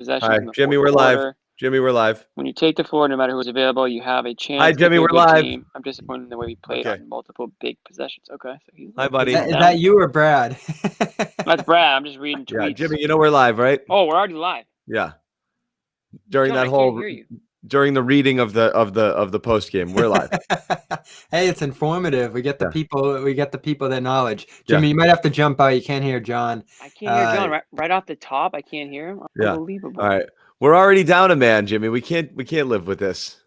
possessions Hi, in the Jimmy, fourth we're live. quarter. Jimmy, we're live. When you take the floor, no matter who's available, you have a chance Hi, to Jimmy, do a we're good live. game. I'm disappointed in the way we played Okay. on multiple big possessions. Okay, so he's Hi, buddy. down. Is that you or Brad? That's Brad. I'm just reading tweets. Yeah, Jimmy, you know we're live, right? Oh, we're already live. Yeah. During John, that I whole can't hear you. during the reading of the post game, we're live. Hey, it's informative. We get the Yeah. people. We get the people their knowledge. Jimmy, you might have to jump out. You can't hear John. I can't hear John right off the top. I can't hear him. Yeah. Unbelievable. All right. We're already down a man, Jimmy. We can't live with this.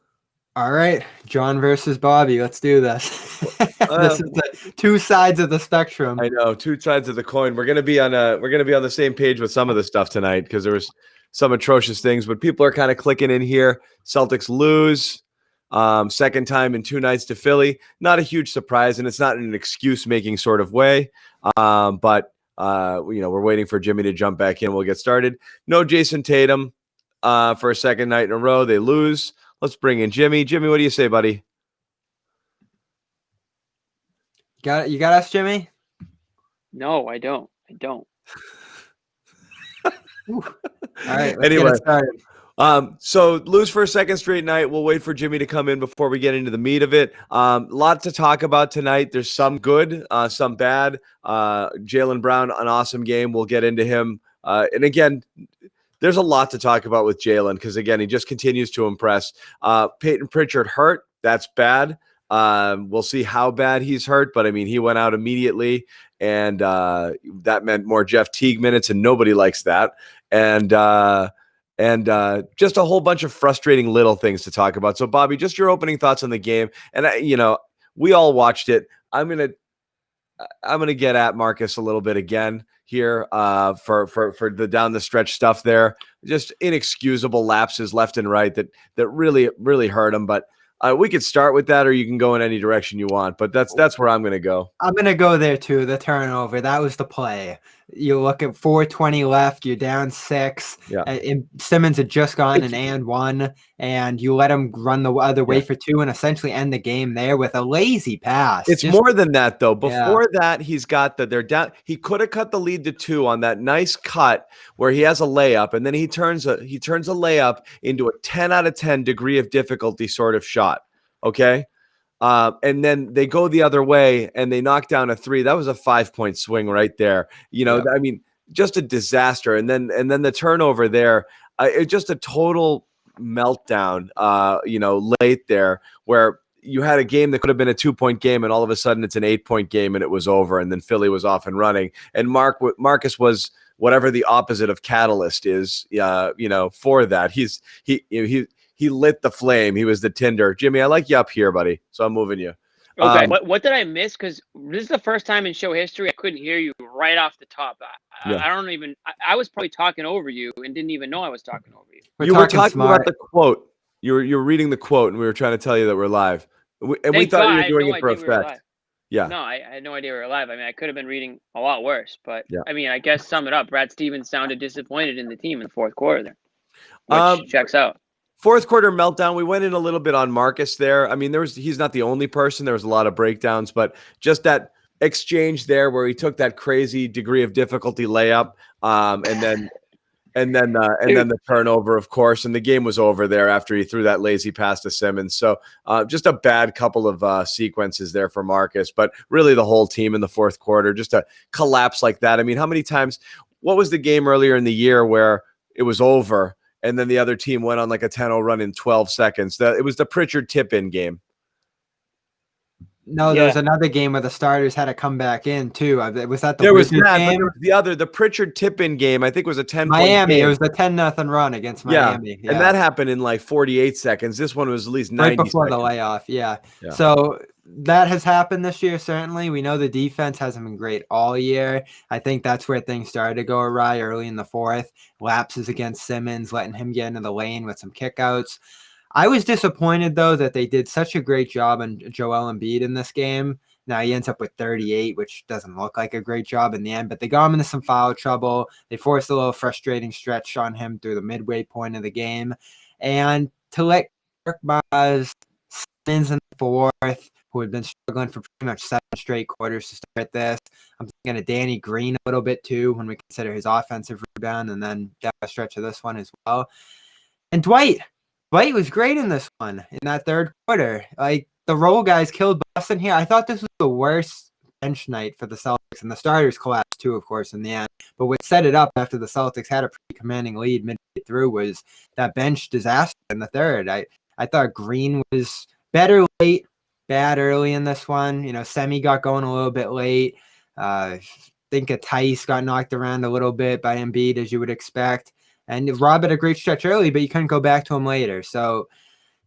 All right, John versus Bobby. Let's do this. This is the two sides of the spectrum. I know, two sides of the coin. We're gonna be on the same page with some of the stuff tonight because there was some atrocious things, but people are kind of clicking in here. Celtics lose, second time in 2 nights to Philly. Not a huge surprise, and it's not in an excuse-making sort of way. But we're waiting for Jimmy to jump back in. We'll get started. No Jason Tatum for a second night in a row. They lose. Let's bring in Jimmy. Jimmy, what do you say, buddy? You got us, Jimmy? No, I don't. All right. Let's Anyway. get it started. So lose for a second straight night. We'll wait for Jimmy to come in before we get into the meat of it. Lot to talk about tonight. There's some good, some bad. Jaylen Brown, an awesome game. We'll get into him. And again, there's a lot to talk about with Jaylen because, again, he just continues to impress. Peyton Pritchard hurt. That's bad. We'll see how bad he's hurt, but I mean, he went out immediately, and that meant more Jeff Teague minutes, and nobody likes that. And just a whole bunch of frustrating little things to talk about. So, Bobby, just your opening thoughts on the game. And we all watched it. I'm gonna get at Marcus a little bit again here for the down the stretch stuff there. Just inexcusable lapses left and right that really hurt him. But we could start with that, or you can go in any direction you want. But that's where I'm gonna go. I'm gonna go there too. The turnover. That was the play. You look at 4:20 left. You're down 6. Yeah. And Simmons had just gone and 1, and you let him run the other way for 2, and essentially end the game there with a lazy pass. It's more than that, though. Before that, he's got they're down. He could have cut the lead to 2 on that nice cut where he has a layup, and then he turns a layup into a 10 out of 10 degree of difficulty sort of shot. Okay. And then they go the other way and they knock down a 3. That was a 5-point swing right there. I mean, just a disaster. And then the turnover there, it's just a total meltdown, late there where you had a game that could have been a 2-point game and all of a sudden it's an 8-point game and it was over. And then Philly was off and running. And Marcus was whatever the opposite of catalyst is, for that. He lit the flame. He was the tinder. Jimmy, I like you up here, buddy. So I'm moving you. Okay, what did I miss? Because this is the first time in show history I couldn't hear you right off the top. I don't even. I was probably talking over you and didn't even know I was talking over you. You were talking about the quote. You were reading the quote, and we were trying to tell you that we're live. We thought you were doing it for effect. Yeah. No, I had no idea we were live. I mean, I could have been reading a lot worse. But yeah. I mean, I guess sum it up. Brad Stevens sounded disappointed in the team in the fourth quarter there, which checks out. Fourth quarter meltdown. We went in a little bit on Marcus there. I mean, he's not the only person. There was a lot of breakdowns, but just that exchange there where he took that crazy degree of difficulty layup, and then the turnover, of course, and the game was over there after he threw that lazy pass to Simmons. So just a bad couple of sequences there for Marcus, but really the whole team in the fourth quarter, just a collapse like that. I mean, how many times? What was the game earlier in the year where it was over? And then the other team went on like a 10-0 run in 12 seconds. It was the Pritchard tip-in game. No, there was another game where the starters had to come back in too. Was that the there was that, game? But there was the Pritchard tip-in game. I think it was a 10-point Miami. game. It was the 10-0 run against Miami. Yeah. And that happened in like 48 seconds. This one was at least 90 right before seconds. The layoff. Yeah. So that has happened this year. Certainly, we know the defense hasn't been great all year. I think that's where things started to go awry early in the fourth. Lapses against Simmons, letting him get into the lane with some kickouts. I was disappointed, though, that they did such a great job on Joel Embiid in this game. Now he ends up with 38, which doesn't look like a great job in the end, but they got him into some foul trouble. They forced a little frustrating stretch on him through the midway point of the game. And to let Kirk Simmons in the fourth who had been struggling for pretty much 7 straight quarters to start this. I'm thinking of Danny Green a little bit too when we consider his offensive rebound, and then a stretch of this one as well. And Dwight was great in this one in that third quarter. Like, the role guys killed Boston here. I thought this was the worst bench night for the Celtics, and the starters collapsed too, of course, in the end. But what set it up after the Celtics had a pretty commanding lead midway through was that bench disaster in the third. I thought Green was better late, bad early in this one. Semi got going a little bit late. I think a Tice got knocked around a little bit by Embiid, as you would expect. And Rob had a great stretch early, but you couldn't go back to him later. So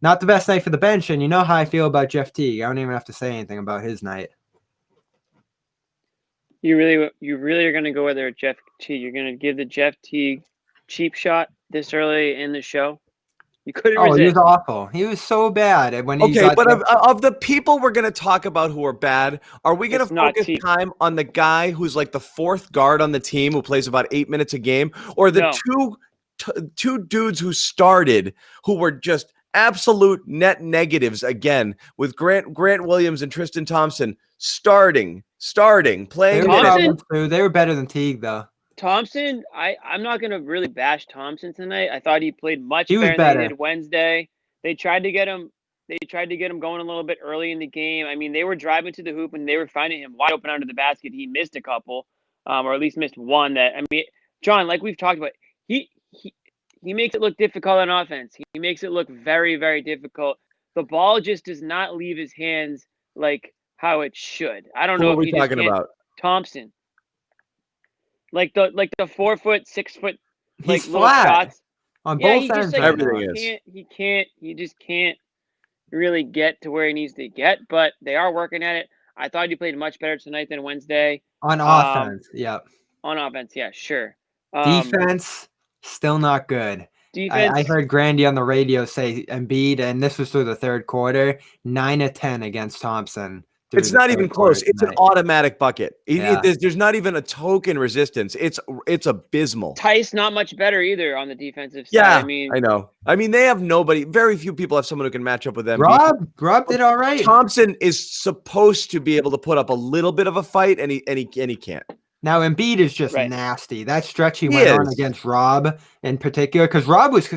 not the best night for the bench. And you know how I feel about Jeff Teague. I don't even have to say anything about his night. You really are going to go with there, Jeff Teague. You're going to give the Jeff Teague cheap shot this early in the show. You couldn't resist. He was awful. He was so bad when he but of the people we're going to talk about who are bad, are we going to focus time on the guy who's like the fourth guard on the team who plays about 8 minutes a game, or the two dudes who started who were just absolute net negatives again, with Grant Williams and Tristan Thompson starting playing minutes? They were better than Teague though. Thompson, I'm not going to really bash Thompson tonight. I thought he played much better than he did Wednesday. They tried to get him going a little bit early in the game. I mean, they were driving to the hoop and they were finding him wide open under the basket. He missed a couple, or at least missed one. John, like we've talked about, he makes it look difficult on offense. He makes it look very, very difficult. The ball just does not leave his hands like how it should. I don't know if we're talking about Thompson. Like the 4 foot, 6 foot, he's flat shots on both ends. He just can't really get to where he needs to get. But they are working at it. I thought he played much better tonight than Wednesday on offense. On offense, yeah, sure. Defense still not good. I heard Grandy on the radio say Embiid, and this was through the third quarter, 9 of 10 against Thompson. It's not even close. It's an automatic bucket. There's not even a token resistance. It's abysmal. Tice not much better either on the defensive side. Yeah, I know. I mean, they have nobody. Very few people have someone who can match up with them. Rob did all right. Thompson is supposed to be able to put up a little bit of a fight, and he can't. Now, Embiid is just nasty. That stretch he went on against Rob in particular, because Rob was,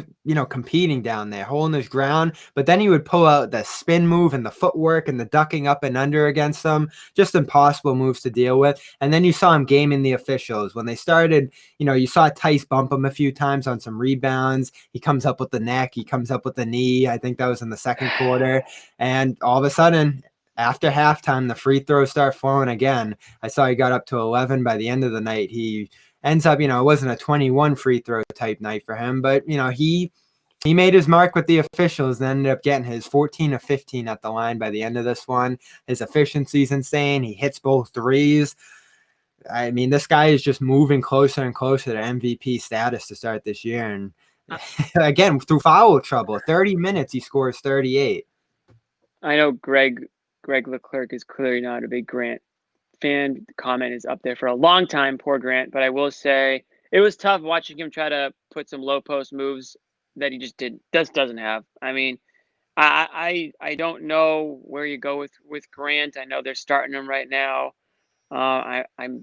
competing down there, holding his ground, but then he would pull out the spin move and the footwork and the ducking up and under against them. Just impossible moves to deal with. And then you saw him gaming the officials. When they started, you saw Tice bump him a few times on some rebounds. He comes up with the neck. He comes up with the knee. I think that was in the second quarter. And all of a sudden, after halftime, the free throws start flowing again. I saw he got up to 11 by the end of the night. He ends up, it wasn't a 21 free throw type night for him, but, he made his mark with the officials and ended up getting his 14 of 15 at the line by the end of this one. His efficiency is insane. He hits both threes. I mean, this guy is just moving closer and closer to MVP status to start this year. And again, through foul trouble, 30 minutes, he scores 38. I know Greg Leclerc is clearly not a big Grant fan. The comment is up there for a long time, poor Grant. But I will say it was tough watching him try to put some low post moves that he just doesn't have. I mean, I don't know where you go with Grant. I know they're starting him right now. I'm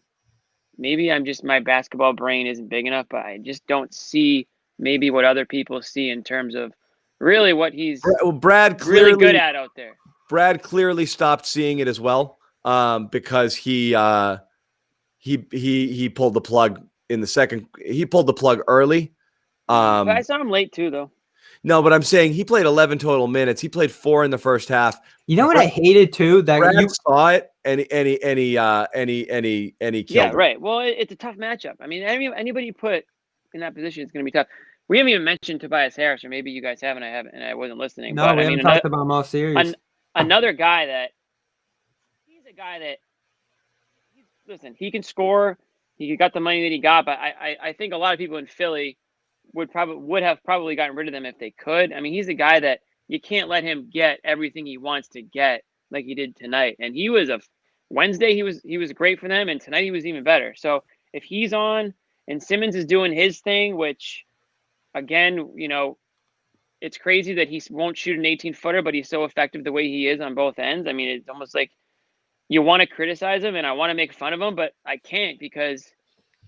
just, my basketball brain isn't big enough, but I just don't see maybe what other people see in terms of really what he's really good at out there. Brad clearly stopped seeing it as well, because he pulled the plug in the second. He pulled the plug early. But I saw him late too, though. No, but I'm saying he played 11 total minutes. He played 4 in the first half. You know what I hated too? That Brad saw it, and he killed. Yeah, right. Well, it's a tough matchup. I mean, anybody you put in that position is going to be tough. We haven't even mentioned Tobias Harris, or maybe you guys haven't. I haven't, and I wasn't listening. No, we haven't talked about most series. Another guy he's a guy that, listen, he can score. He got the money that he got, but I think a lot of people in Philly would have probably gotten rid of them if they could. I mean, he's a guy that you can't let him get everything he wants to get like he did tonight. And he was Wednesday, he was great for them, and tonight he was even better. So if he's on and Simmons is doing his thing, which again, it's crazy that he won't shoot an 18-footer, but he's so effective the way he is on both ends. I mean, it's almost like you want to criticize him and I want to make fun of him, but I can't because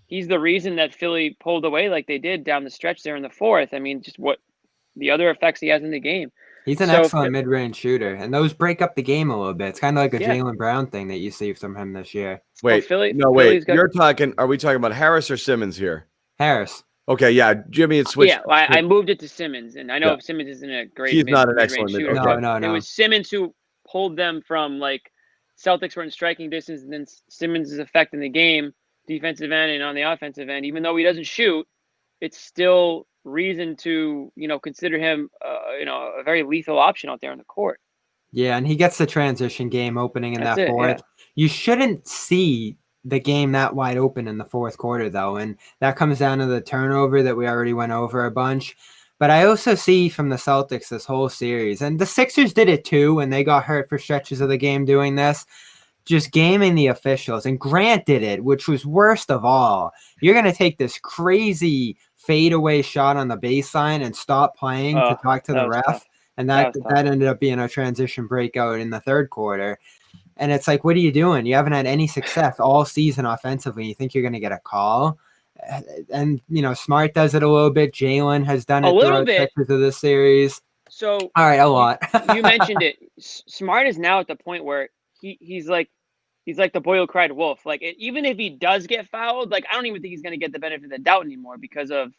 he's the reason that Philly pulled away like they did down the stretch there in the fourth. I mean, just what the other effects he has in the game. He's an excellent mid-range shooter, and those break up the game a little bit. It's kind of like a Jaylen Brown thing that you see from him this year. Wait, wait. Are we talking about Harris or Simmons here? Harris. Okay, yeah, Jimmy had switched. Yeah, well, I moved it to Simmons, and I know Simmons isn't a great. He's not an excellent shooter. No. It was Simmons who pulled them from like Celtics were in striking distance, and then Simmons' effect in the game, defensive end and on the offensive end. Even though he doesn't shoot, it's still reason to consider him a very lethal option out there on the court. Yeah, and he gets the transition game opening in that fourth. Yeah. You shouldn't see the game that wide open in the fourth quarter, though, and that comes down to the turnover that we already went over a bunch. But I also see from the Celtics this whole series, and the Sixers did it too when they got hurt for stretches of the game doing this, just gaming the officials. And Grant did it, which was worst of all. You're going to take this crazy fadeaway shot on the baseline and stop playing to talk to the ref. Tough. And that ended up being a transition breakout in the third quarter. And it's like, what are you doing? You haven't had any success all season offensively. You think you're going to get a call? And, Smart does it a little bit. Jaylen has done it throughout sectors of this series. So, all right, a lot. You mentioned it. Smart is now at the point where he's like the boy who cried wolf. Like, even if he does get fouled, like, I don't even think he's going to get the benefit of the doubt anymore because of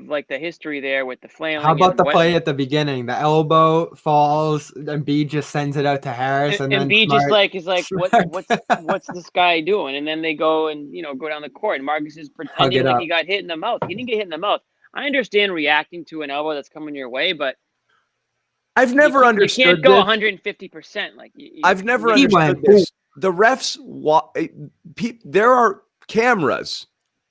like the history there with the flailing. How about the play at the beginning? The elbow falls, and B just sends it out to Harris, and then B just is like, what's this guy doing? And then they go and go down the court, and Marcus is pretending like he got hit in the mouth. He didn't get hit in the mouth. I understand reacting to an elbow that's coming your way, but I've never understood. You can't go 150%. Like I've never understood this. The refs, there are cameras.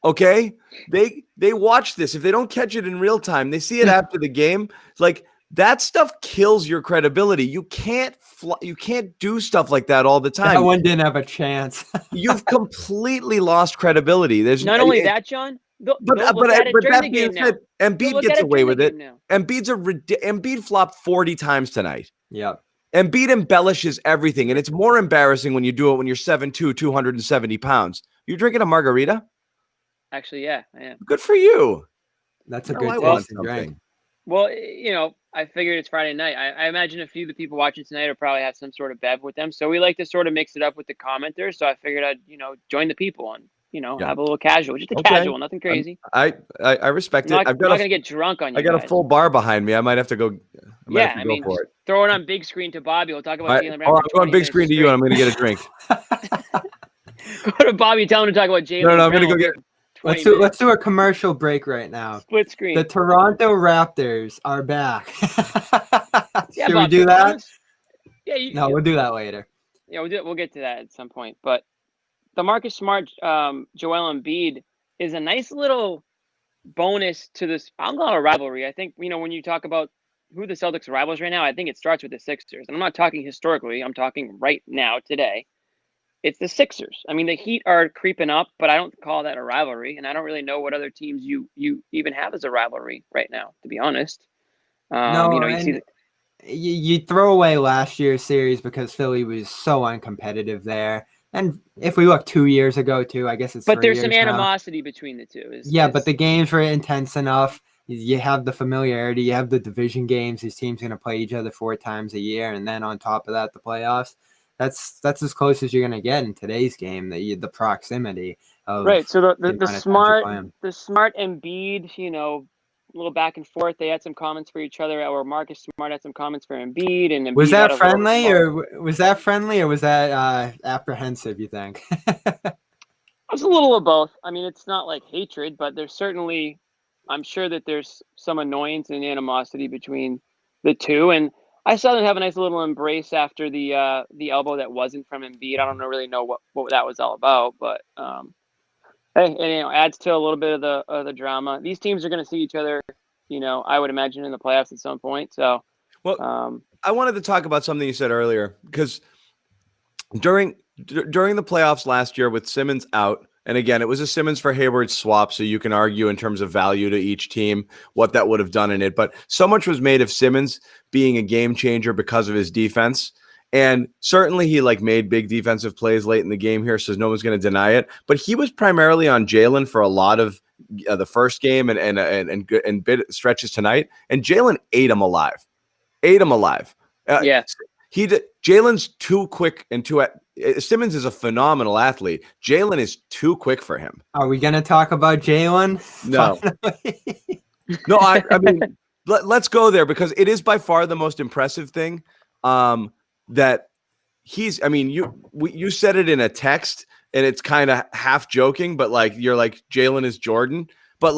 Okay, they watch this. If they don't catch it in real time, they see it after the game. It's like that stuff kills your credibility. You can't do stuff like that all the time. That one didn't have a chance. You've completely lost credibility. There's not only that, John. But that being said, Embiid gets away with it. Embiid flopped 40 times tonight. Yeah. Embiid embellishes everything, and it's more embarrassing when you do it when you're 7'2", 270 pounds. You drinking a margarita? Actually, yeah, I am. Good for you. That's a good tasting drink. Well, I figured it's Friday night. I imagine a few of the people watching tonight will probably have some sort of bev with them. So we like to sort of mix it up with the commenters. So I figured I'd, join the people and, have a little casual, just a casual, nothing crazy. I respect it. I'm not going to get drunk on you. I got a full bar behind me. I might have to go. Throw it on big screen to Bobby. We'll talk about Jaylen Brown. I'm going big screen to you, and I'm going to get a drink. Go to Bobby, tell him to talk about Jaylen. No, I'm going to go get. Let's do a commercial break right now. Split screen. The Toronto Raptors are back. Should we do that? Yeah. We'll do that later. Yeah, we'll get to that at some point. But the Marcus Smart, Joel Embiid is a nice little bonus to this. I'm calling it a rivalry. I think when you talk about who the Celtics rivals right now, I think it starts with the Sixers. And I'm not talking historically. I'm talking right now today. It's the Sixers. I mean, the Heat are creeping up, but I don't call that a rivalry, and I don't really know what other teams you even have as a rivalry right now, to be honest. You throw away last year's series because Philly was so uncompetitive there, and if we look 2 years ago too, I guess it's. But there's some animosity between the two. But the games were intense enough. You have the familiarity. You have the division games. These teams are going to play each other 4 times a year, and then on top of that, the playoffs. That's as close as you're going to get in today's game. The proximity of right. So the smart Embiid, a little back and forth. They had some comments for each other, or Marcus Smart had some comments for Embiid. And Embiid was that friendly, or was that apprehensive? You think? It was a little of both. I mean, it's not like hatred, but there's certainly, I'm sure that there's some annoyance and animosity between the two, and I saw them have a nice little embrace after the elbow that wasn't from Embiid. I don't really know what that was all about, but hey, it adds to a little bit of the drama. These teams are going to see each other, I would imagine in the playoffs at some point. So, I wanted to talk about something you said earlier because during the playoffs last year with Simmons out And again, it was a Simmons for Hayward swap, so you can argue in terms of value to each team what that would have done in it. But so much was made of Simmons being a game changer because of his defense. And certainly he made big defensive plays late in the game here, so no one's going to deny it. But he was primarily on Jaylen for a lot of the first game and bit stretches tonight. And Jaylen ate him alive. Jaylen's too quick and Simmons is a phenomenal athlete. Jaylen is too quick for him. Are we going to talk about Jaylen? No. No, I mean, let's go there because it is by far the most impressive thing that he's, I mean, you said it in a text and it's kind of half joking, but you're Jaylen is Jordan, but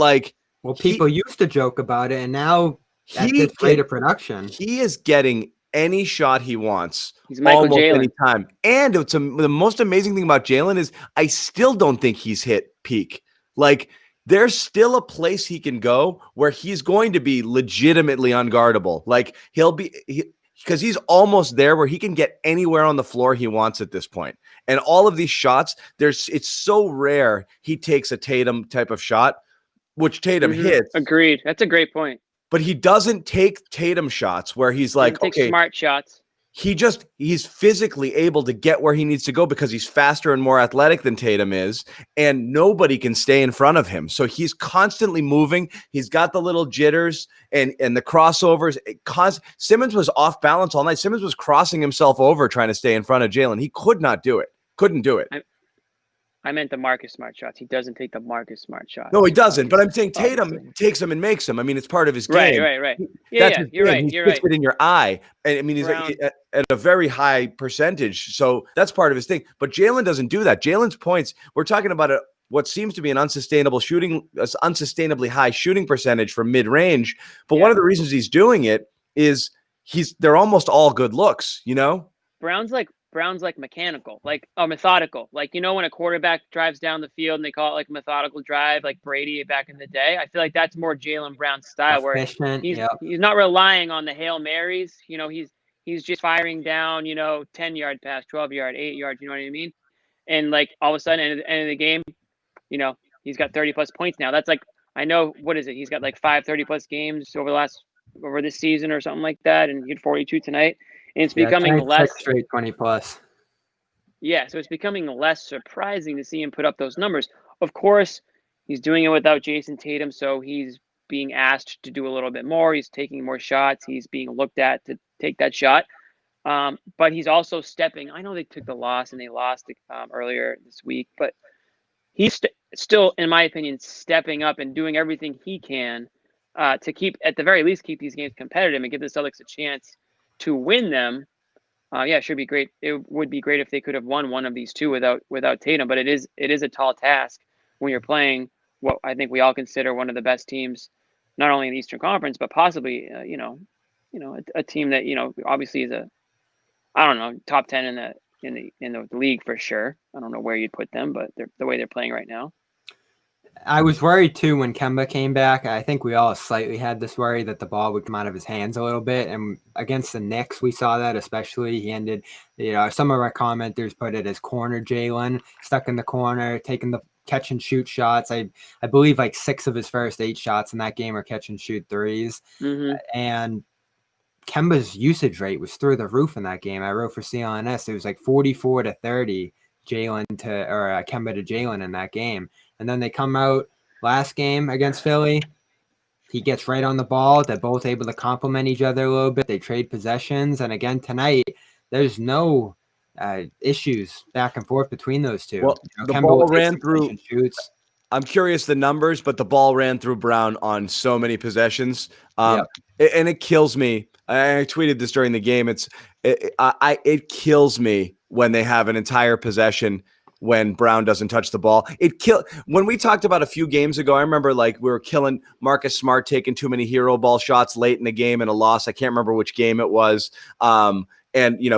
well, people used to joke about it and now at this rate of production, he is getting any shot he wants. He's Michael Jaylen anytime. And the most amazing thing about Jaylen is I still don't think he's hit peak. There's still a place he can go where he's going to be legitimately unguardable. Because he's almost there where he can get anywhere on the floor he wants at this point. And all of these shots, it's so rare he takes a Tatum type of shot, which Tatum hits. Agreed. That's a great point. But he doesn't take Tatum shots where he's okay, smart shots. He's physically able to get where he needs to go because he's faster and more athletic than Tatum is, and nobody can stay in front of him. So he's constantly moving. He's got the little jitters and the crossovers. Simmons was off balance all night. Simmons was crossing himself over trying to stay in front of Jaylen. He could not do it. Couldn't do it. I meant the Marcus Smart shots. He doesn't take the Marcus Smart shots. No, he doesn't. But I'm saying Tatum takes them and makes them. I mean, it's part of his game. Right. Yeah, you're right. He puts it in your eye. And I mean, he's at a very high percentage. So that's part of his thing. But Jaylen doesn't do that. Jaylen's points, we're talking about what seems to be an unsustainably high shooting percentage from mid-range. But one of the reasons he's doing it is they're almost all good looks, you know? Brown's mechanical, methodical. When a quarterback drives down the field and they call it a methodical drive, like Brady back in the day. I feel like that's more Jaylen Brown's style, where he's not relying on the Hail Marys. He's just firing down, 10-yard pass, 12-yard, 8-yard. You know what I mean? And all of a sudden, at the end of the game, he's got 30+ points now. That's I know, what is it? He's got 5 30+ games over this season or something like that, and he had 42 tonight. And it's becoming less straight 20+. Yeah, so it's becoming less surprising to see him put up those numbers. Of course, he's doing it without Jason Tatum, so he's being asked to do a little bit more. He's taking more shots. He's being looked at to take that shot. But he's also stepping. I know they took the loss and they lost earlier this week, but he's still, in my opinion, stepping up and doing everything he can to at the very least, keep these games competitive and give the Celtics a chance to win them. It should be great. It would be great if they could have won one of these two without Tatum, but it is a tall task when you're playing what I think we all consider one of the best teams, not only in the Eastern Conference, but possibly a team that obviously is top 10 in the league for sure. I don't know where you'd put them, but the way they're playing right now. I was worried too when Kemba came back. I think we all slightly had this worry that the ball would come out of his hands a little bit. And against the Knicks, we saw that especially. He ended, some of our commenters put it as corner Jaylen, stuck in the corner, taking the catch and shoot shots. I believe 6 of his first 8 shots in that game are catch and shoot threes. Mm-hmm. And Kemba's usage rate was through the roof in that game. I wrote for CLNS. It was 44-30 Kemba to Jaylen in that game. And then they come out last game against Philly. He gets right on the ball. They're both able to complement each other a little bit. They trade possessions. And again, tonight, there's no issues back and forth between those two. Well, the ball ran through shoots. I'm curious the numbers, but the ball ran through Brown on so many possessions. And it kills me. I tweeted this during the game. It kills me when they have an entire possession when Brown doesn't touch the ball. When we talked about a few games ago, I remember we were killing Marcus Smart taking too many hero ball shots late in the game in a loss. I can't remember which game it was. And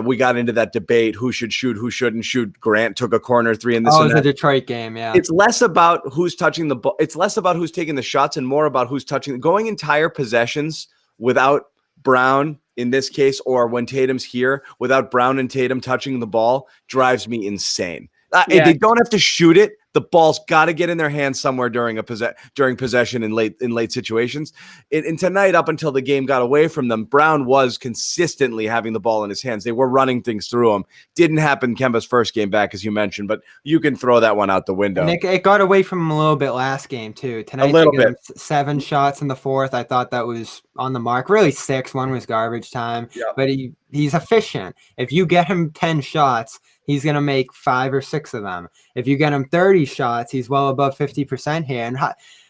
we got into that debate, who should shoot, who shouldn't shoot. Grant took a corner 3 in this. Oh, it was a Detroit game, yeah. It's less about who's touching the ball. It's less about who's taking the shots and more about who's touching. Going entire possessions without Brown in this case, or when Tatum's here, without Brown and Tatum touching the ball drives me insane. They don't have to shoot it. The ball's got to get in their hands somewhere during possession in late situations. And tonight, up until the game got away from them, Brown was consistently having the ball in his hands. They were running things through him. Didn't happen Kemba's first game back, as you mentioned, but you can throw that one out the window. And it got away from him a little bit last game too. Tonight, a little bit. 7 shots in the fourth. I thought that was on the mark. Really 6. One was garbage time. Yeah. But he's efficient. If you get him 10 shots, he's going to make 5 or 6 of them. If you get him 30 shots, he's well above 50% here. And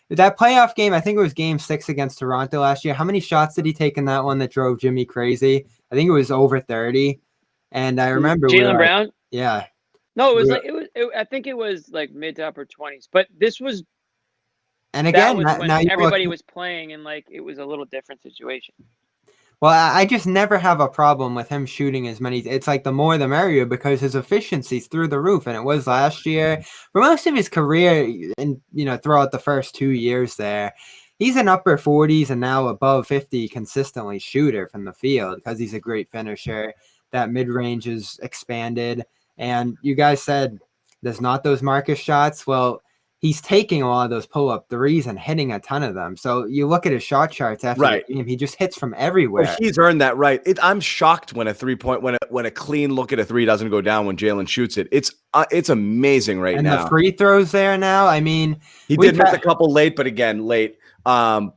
that playoff game, I think it was game 6 against Toronto last year. How many shots did he take in that one that drove Jimmy crazy? I think it was over 30. And I remember Jaylen Brown. Yeah. No, I think it was like mid to upper 20s. But this was. And again, when everybody was playing, and like it was a little different situation. Well, I just never have a problem with him shooting as many. It's like the more the merrier because his efficiency's through the roof, and it was last year. For most of his career, and throughout the first 2 years there, he's an upper 40s and now above 50 consistently shooter from the field because he's a great finisher. That mid-range is expanded. And you guys said there's not those Marcus shots. Well, he's taking a lot of those pull-up threes and hitting a ton of them. So you look at his shot charts after the game, he just hits from everywhere. Well, he's earned that right. I'm shocked when a 3-point, when a clean look at a 3 doesn't go down when Jaylen shoots it. It's amazing now. And the free throws there now. I mean, he did miss a couple late, but again, late.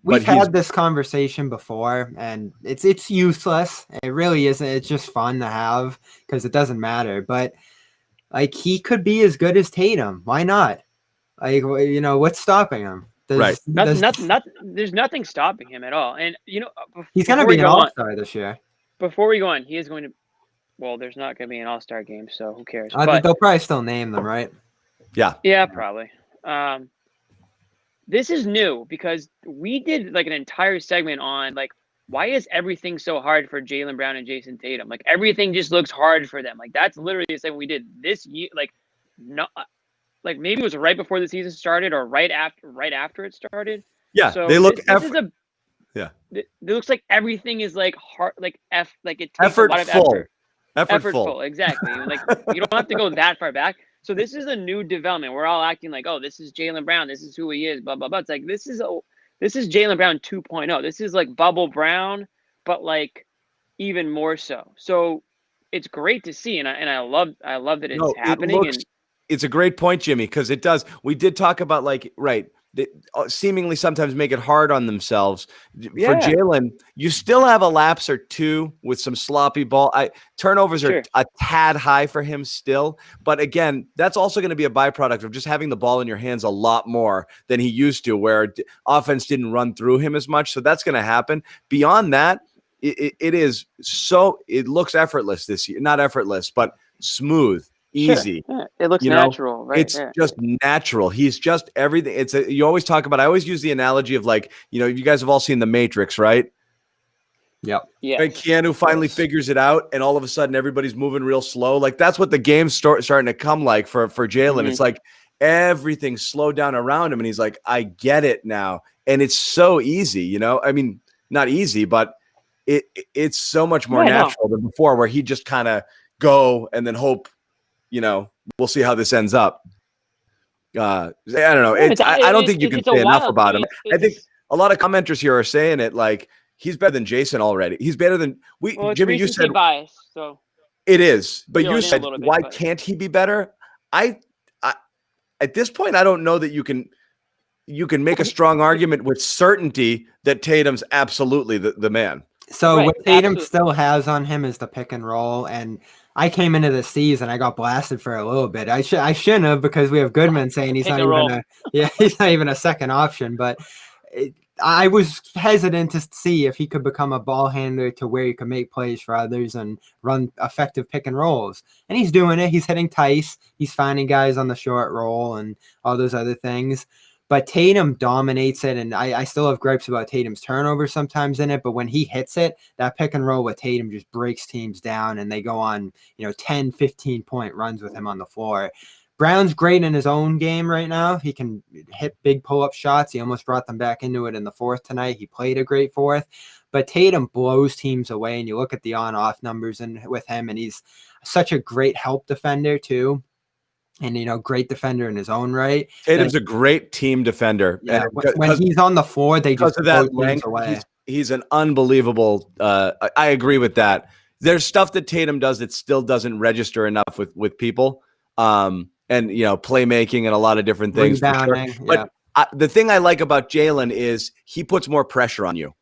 We've had this conversation before, and it's useless. It really isn't. It's just fun to have because it doesn't matter. But like he could be as good as Tatum. Why not? Like what's stopping him? There's nothing stopping him at all. And he's going to be an all-star this year. Before we go on, he is going to. Well, there's not going to be an all-star game, so who cares? But they'll probably still name them, right? Yeah. Yeah, probably. This is new because we did like an entire segment on like why is everything so hard for Jaylen Brown and Jason Tatum? Like everything just looks hard for them. Like that's literally the same we did this year. Like like maybe it was right before the season started or right after it started. Yeah, so they look it looks like everything is like hard, like like it takes a lot of effortful. Exactly. Like you don't have to go that far back. So this is a new development. We're all acting like, oh, this is Jaylen Brown. This is who he is. Blah blah blah. It's like this is Jaylen Brown 2.0. This is like Bubble Brown, but like even more so. So it's great to see, and I love that it's happening. It's a great point, Jimmy, because it does. We did talk about they seemingly sometimes make it hard on themselves. For Jaylen, you still have a lapse or two with some sloppy ball. Turnovers are a tad high for him still. But again, that's also going to be a byproduct of just having the ball in your hands a lot more than he used to, where offense didn't run through him as much. So that's going to happen. Beyond that, it looks effortless this year. Not effortless, but smooth. Easy. Sure. Yeah, it looks natural, right? It's just natural. He's just everything. You always talk about, I always use the analogy of like, you guys have all seen The Matrix, right? Yep. Yeah. Right, Keanu finally figures it out, and all of a sudden everybody's moving real slow. Like that's what the game's starting to come like for Jaylen. Mm-hmm. It's like everything's slowed down around him, and he's like, I get it now. And it's so easy, I mean, not easy, but it's so much more natural than before, where he just kind of go and then hope. We'll see how this ends up. I don't know. I don't think you can say enough about him. I think a lot of commenters here are saying it like he's better than Jason already. He's better than Jimmy. You said bias, so it is, but you said why can't he be better? I at this point I don't know that you can make a strong argument with certainty that Tatum's absolutely the man. So what Tatum still has on him is the pick and roll, and I came into the season, I got blasted for a little bit. I shouldn't have, because we have Goodman saying he's not even a second option. But I was hesitant to see if he could become a ball handler to where he could make plays for others and run effective pick and rolls. And he's doing it. He's hitting Tice. He's finding guys on the short roll and all those other things. But Tatum dominates it, and I still have gripes about Tatum's turnovers sometimes in it, but when he hits it, that pick and roll with Tatum just breaks teams down, and they go on 10, 15-point runs with him on the floor. Brown's great in his own game right now. He can hit big pull-up shots. He almost brought them back into it in the fourth tonight. He played a great fourth. But Tatum blows teams away, and you look at the on-off numbers with him, and he's such a great help defender too. and, great defender in his own right. Tatum's a great team defender. Yeah, when he's on the floor, they just of that length away. He's an unbelievable. I agree with that. There's stuff that Tatum does that still doesn't register enough with people, and playmaking and a lot of different things. Rebounding, for sure. But the thing I like about Jaylen is he puts more pressure on you.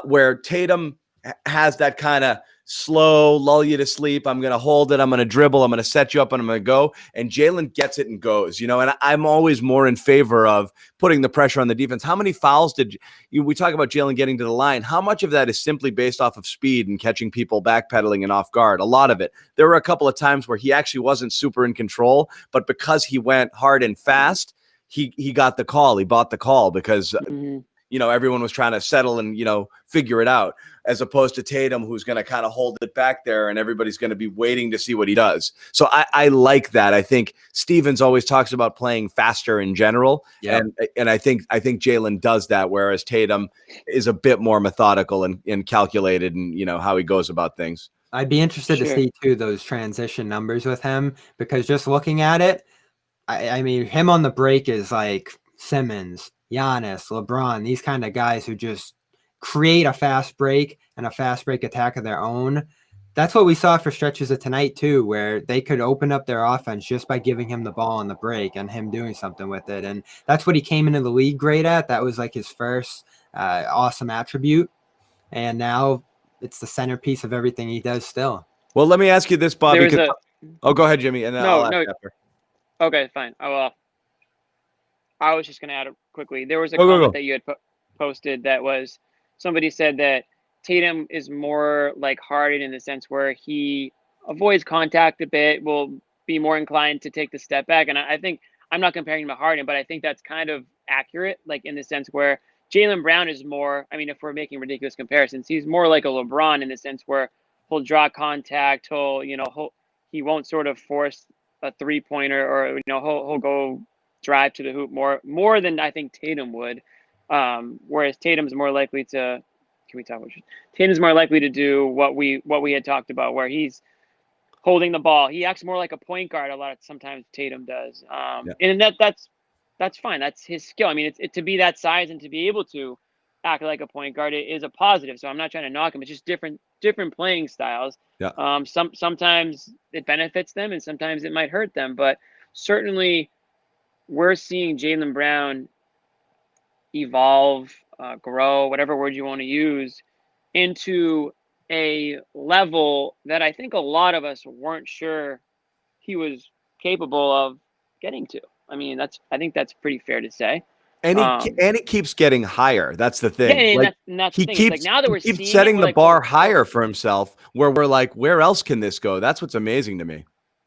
Where Tatum has that kind of slow, lull you to sleep. I'm going to hold it. I'm going to dribble. I'm going to set you up and I'm going to go. And Jaylen gets it and goes, and I'm always more in favor of putting the pressure on the defense. How many fouls we talk about Jaylen getting to the line? How much of that is simply based off of speed and catching people backpedaling and off guard? A lot of it. There were a couple of times where he actually wasn't super in control, but because he went hard and fast, he got the call. He bought the call because everyone was trying to settle and, figure it out, as opposed to Tatum, who's going to kind of hold it back there and everybody's going to be waiting to see what he does. So I like that. I think Stevens always talks about playing faster in general. Yeah. And I think Jaylen does that, whereas Tatum is a bit more methodical and calculated and, how he goes about things. I'd be interested to see too, those transition numbers with him, because just looking at it, I mean, him on the break is like Simmons, Giannis, LeBron, these kind of guys who just create a fast break and a fast break attack of their own. That's what we saw for stretches of tonight too, where they could open up their offense just by giving him the ball on the break and him doing something with it. And that's what he came into the league great at. That was like his first awesome attribute. And now it's the centerpiece of everything he does still. Well, let me ask you this, Bobby. Go ahead, Jimmy. And then I'll ask after. Okay, fine. I was just going to add it quickly. There was a comment that you had posted that was, somebody said that Tatum is more like Harden in the sense where he avoids contact a bit, will be more inclined to take the step back. And I think, I'm not comparing him to Harden, but I think that's kind of accurate, like in the sense where Jaylen Brown is more, I mean, if we're making ridiculous comparisons, he's more like a LeBron in the sense where he'll draw contact, he won't sort of force a 3-pointer, or he'll go drive to the hoop more than I think Tatum would. Whereas Tatum's more likely to, Tatum's more likely to do what we had talked about, where he's holding the ball. He acts more like a point guard sometimes Tatum does. And that's fine. That's his skill. I mean, it's to be that size and to be able to act like a point guard is a positive. So I'm not trying to knock him. It's just different playing styles. Yeah. Sometimes it benefits them and sometimes it might hurt them, but certainly we're seeing Jaylen Brown evolve, grow, whatever word you want to use, into a level that I think a lot of us weren't sure he was capable of getting to. I mean, I think that's pretty fair to say. And he keeps getting higher. That's the thing. Yeah, that's the thing. Keeps, like now that we're keeps setting the bar higher for himself, where we're like, where else can this go? That's what's amazing to me.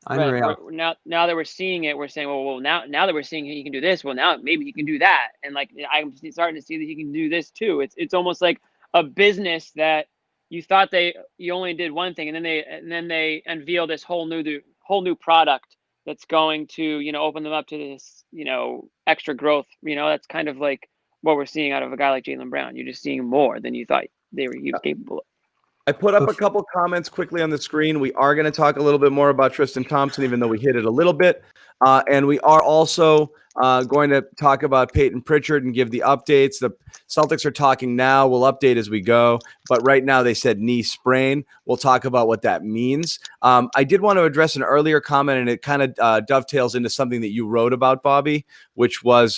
Right. Now that we're seeing it, we're saying, well, now that we're seeing he can do this, well, now maybe he can do that, and like I'm starting to see that he can do this too. It's almost like a business that you thought you only did one thing, and then they unveil this whole new product that's going to open them up to this extra growth. That's kind of like what we're seeing out of a guy like Jaylen Brown. You're just seeing more than you thought he was capable of. I put up a couple comments quickly on the screen. We are going to talk a little bit more about Tristan Thompson, even though we hit it a little bit. And we are also going to talk about Peyton Pritchard and give the updates. The Celtics are talking now. We'll update as we go. But right now they said knee sprain. We'll talk about what that means. I did want to address an earlier comment, and it kind of dovetails into something that you wrote about, Bobby, which was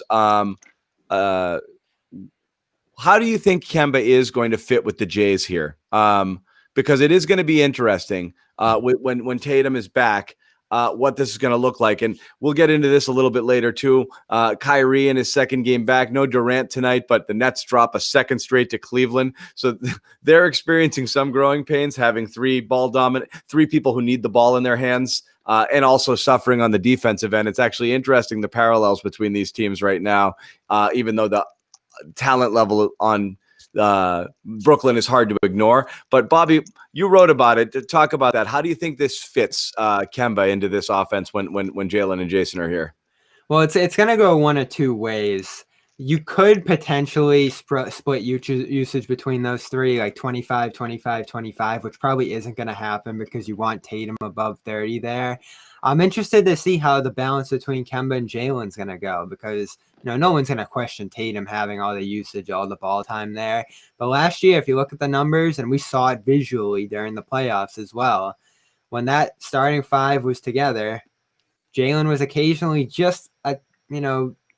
how do you think Kemba is going to fit with the Jays here? Because it is going to be interesting when Tatum is back, what this is going to look like. And we'll get into this a little bit later too. Kyrie in his second game back, no Durant tonight, but the Nets drop a second straight to Cleveland. So they're experiencing some growing pains, having three people who need the ball in their hands. And also suffering on the defensive end. It's actually interesting, the parallels between these teams right now, even though the talent level on Brooklyn is hard to ignore. But Bobby, you wrote about it. To talk about that, how do you think this fits Kemba into this offense when Jaylen and Jason are here? Well, it's going to go one of two ways. You could potentially split usage between those three, like 25, 25, 25, which probably isn't going to happen because you want Tatum above 30 there. I'm interested to see how the balance between Kemba and Jaylen's going to go because, no one's going to question Tatum having all the usage, all the ball time there. But last year, if you look at the numbers, and we saw it visually during the playoffs as well, when that starting five was together, Jaylen was occasionally just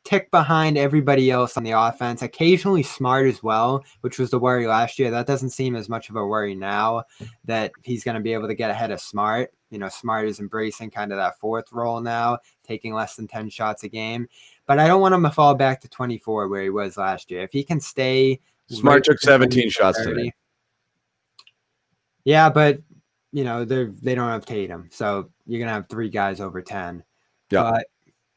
tick behind everybody else on the offense, occasionally smart as well, which was the worry last year. That doesn't seem as much of a worry now that he's going to be able to get ahead of Smart. Smart is embracing kind of that fourth role now, taking less than 10 shots a game. But I don't want him to fall back to 24 where he was last year. If he can stay Smart took 17 shots today. Yeah, but they don't have Tatum, so you're gonna have three guys over 10. Yeah. But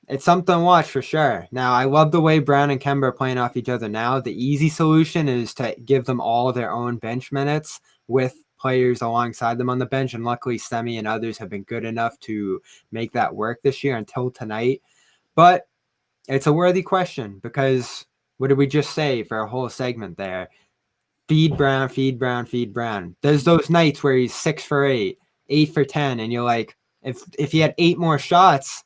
it's something to watch for sure. Now, I love the way Brown and Kemba are playing off each other now. The easy solution is to give them all their own bench minutes with players alongside them on the bench. And luckily, Semi and others have been good enough to make that work this year until tonight. But it's a worthy question because what did we just say for a whole segment there? Feed Brown, feed Brown, feed Brown. There's those nights where he's 6 for 8, 8 for 10, and you're like, if he had 8 more shots,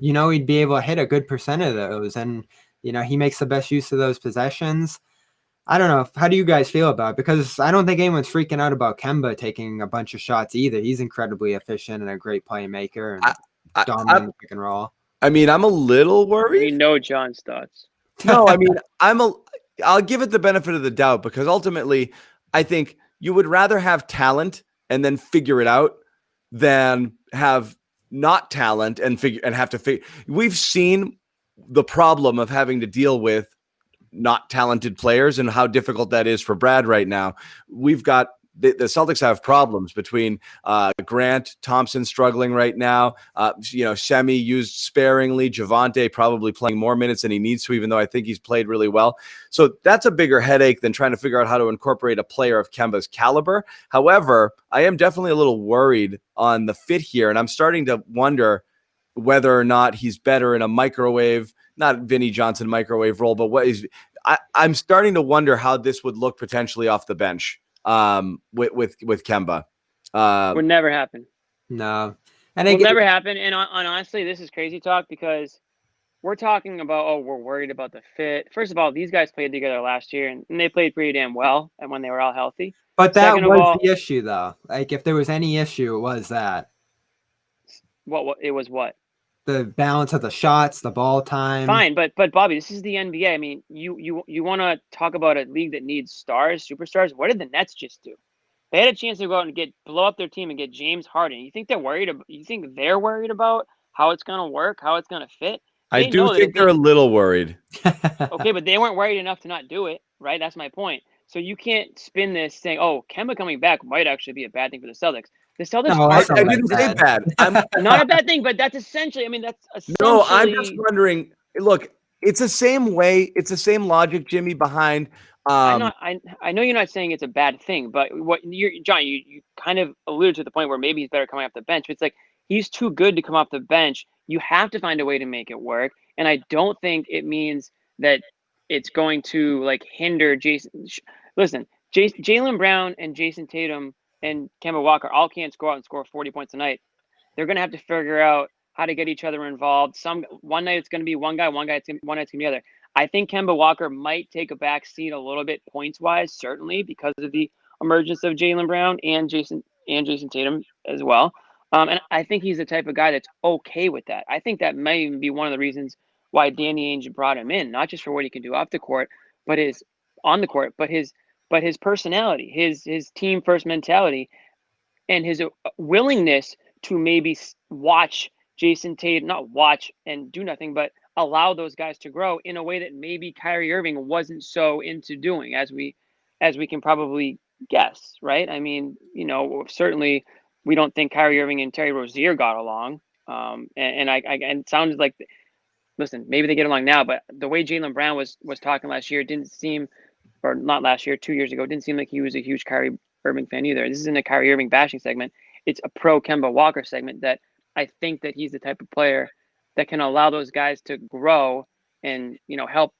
he'd be able to hit a good percent of those. And, he makes the best use of those possessions. I don't know. How do you guys feel about it? Because I don't think anyone's freaking out about Kemba taking a bunch of shots either. He's incredibly efficient and a great playmaker and dominating the pick and roll. I mean, I'm a little worried. We know John's thoughts. No, I mean, I'll give it the benefit of the doubt because ultimately I think you would rather have talent and then figure it out than have not talent and have to figure. We've seen the problem of having to deal with not talented players and how difficult that is for Brad right now. We've got the Celtics have problems between Grant, Thompson struggling right now. Semi used sparingly. Javonte probably playing more minutes than he needs to, even though I think he's played really well. So that's a bigger headache than trying to figure out how to incorporate a player of Kemba's caliber. However, I am definitely a little worried on the fit here, and I'm starting to wonder whether or not he's better in a microwave, not Vinnie Johnson microwave role, but I'm starting to wonder how this would look potentially off the bench. With Kemba, would never happen. No, and it will never happen. And honestly, this is crazy talk because we're talking about we're worried about the fit. First of all, these guys played together last year, and they played pretty damn well, and when they were all healthy. But that was the issue, though. Like, if there was any issue, it was that. What it was? What? The balance of the shots, the ball time. Fine, but Bobby, this is the NBA. I mean, you want to talk about a league that needs stars, superstars. What did the Nets just do? They had a chance to go out and blow up their team and get James Harden. You think they're worried about how it's going to work, how it's going to fit? I do think they're a little worried. Okay, but they weren't worried enough to not do it, right? That's my point. So you can't spin this saying, Kemba coming back might actually be a bad thing for the Celtics. The Celtics. No, I didn't say bad. Not a bad thing, but that's essentially. I mean, that's essentially. No, I'm just wondering. Look, it's the same way. It's the same logic, Jimmy. Behind. I know you're not saying it's a bad thing, but John, you kind of alluded to the point where maybe he's better coming off the bench. But it's like he's too good to come off the bench. You have to find a way to make it work, and I don't think it means that it's going to hinder Jason. Listen, Jaylen Brown and Jason Tatum and Kemba Walker all can't go out and score 40 points a night. They're going to have to figure out how to get each other involved. One night it's going to be one guy, one night it's going to be the other. I think Kemba Walker might take a back seat a little bit points-wise, certainly because of the emergence of Jaylen Brown and Jason Tatum as well. And I think he's the type of guy that's okay with that. I think that may even be one of the reasons why Danny Ainge brought him in, not just for what he can do off the court, but his personality, his team first mentality, and his willingness to maybe watch Jason Tatum, not watch and do nothing, but allow those guys to grow in a way that maybe Kyrie Irving wasn't so into doing, as we can probably guess, right? I mean, certainly we don't think Kyrie Irving and Terry Rozier got along, and it sounded like, listen, maybe they get along now, but the way Jaylen Brown was talking last year didn't seem. Or not last year, 2 years ago, it didn't seem like he was a huge Kyrie Irving fan either. This isn't a Kyrie Irving bashing segment. It's a pro Kemba Walker segment that I think that he's the type of player that can allow those guys to grow and, help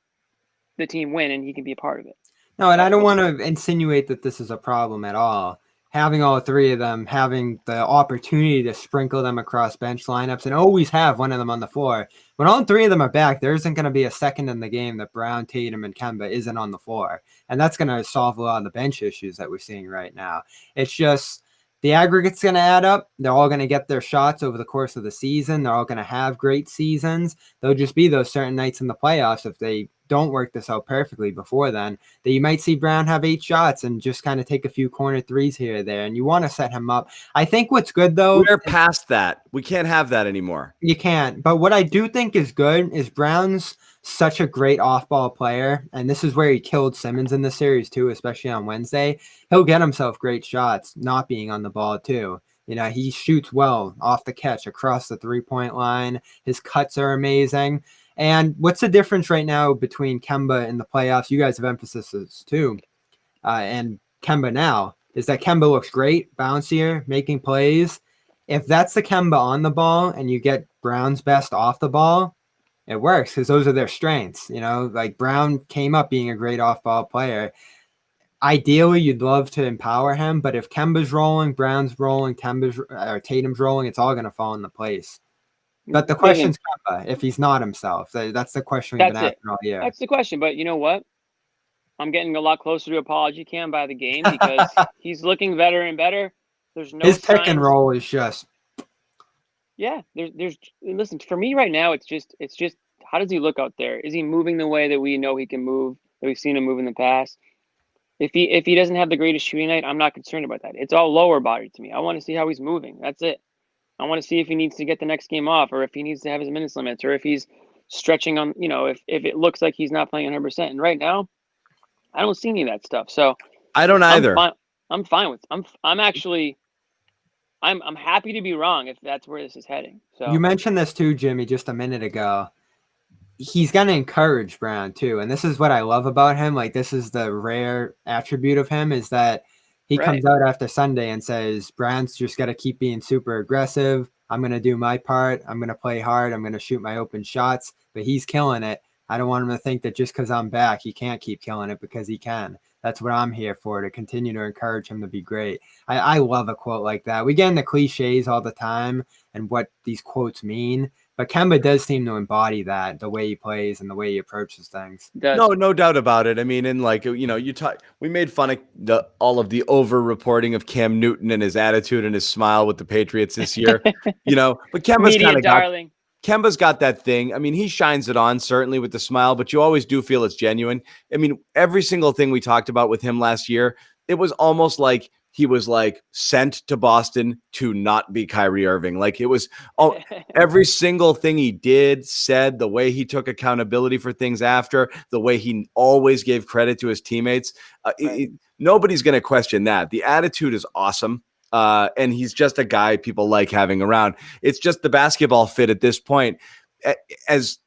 the team win, and he can be a part of it. No, and I don't want to insinuate that this is a problem at all. Having all three of them, having the opportunity to sprinkle them across bench lineups and always have one of them on the floor. When all three of them are back, there isn't going to be a second in the game that Brown, Tatum, and Kemba isn't on the floor. And that's going to solve a lot of the bench issues that we're seeing right now. It's just the aggregate's going to add up. They're all going to get their shots over the course of the season. They're all going to have great seasons. There'll just be those certain nights in the playoffs if they don't work this out perfectly before then, that you might see Brown have 8 shots and just kind of take a few corner threes here or there, and you want to set him up. I think what's good, though, we're past that. We can't have that anymore. You can't. But what I do think is good is Brown's such a great off-ball player, and this is where he killed Simmons in the series too, especially on Wednesday. He'll get himself great shots not being on the ball too. You know, he shoots well off the catch, across the three-point line. His cuts are amazing. And what's the difference right now between Kemba in the playoffs? You guys have emphasis too. And Kemba now is that Kemba looks great, bouncier, making plays. If that's the Kemba on the ball and you get Brown's best off the ball, it works because those are their strengths. You know, like Brown came up being a great off-ball player. Ideally, you'd love to empower him, but if Kemba's rolling, Brown's rolling, Tatum's rolling, it's all going to fall into place. But the question's Kemba, if he's not himself. That's the question we've been asking all year. That's the question. But you know what? I'm getting a lot closer to apology cam by the game because he's looking better and better. There's no his pick and roll is just. Yeah, there's listen, for me right now, it's just how does he look out there? Is he moving the way that we know he can move, that we've seen him move in the past? If he doesn't have the greatest shooting night, I'm not concerned about that. It's all lower body to me. I want to see how he's moving. That's it. I want to see if he needs to get the next game off, or if he needs to have his minutes limits, or if he's stretching on, if it looks like he's not playing 100%. And right now, I don't see any of that stuff. So I don't either. I'm fine with. I'm happy to be wrong if that's where this is heading. So you mentioned this too, Jimmy, just a minute ago. He's going to encourage Brown too, and this is what I love about him. Like, this is the rare attribute of him, is that he comes out after Sunday and says, Brown's just got to keep being super aggressive. I'm going to do my part. I'm going to play hard. I'm going to shoot my open shots, but he's killing it. I don't want him to think that just because I'm back, he can't keep killing it, because he can. That's what I'm here for, to continue to encourage him to be great. I love a quote like that. We get into cliches all the time and what these quotes mean, but Kemba does seem to embody that, the way he plays and the way he approaches things. No doubt about it. I mean, and like, we made fun of all of the over reporting of Cam Newton and his attitude and his smile with the Patriots this year, but Kemba's kind of darling. Kemba's got that thing. I mean, he shines it on, certainly, with the smile, but you always do feel it's genuine. I mean, every single thing we talked about with him last year, it was almost like he was like sent to Boston to not be Kyrie Irving. Like, it was every single thing he did, said, the way he took accountability for things after, the way he always gave credit to his teammates. Nobody's going to question that. The attitude is awesome. And he's just a guy people like having around. It's just the basketball fit at this point. As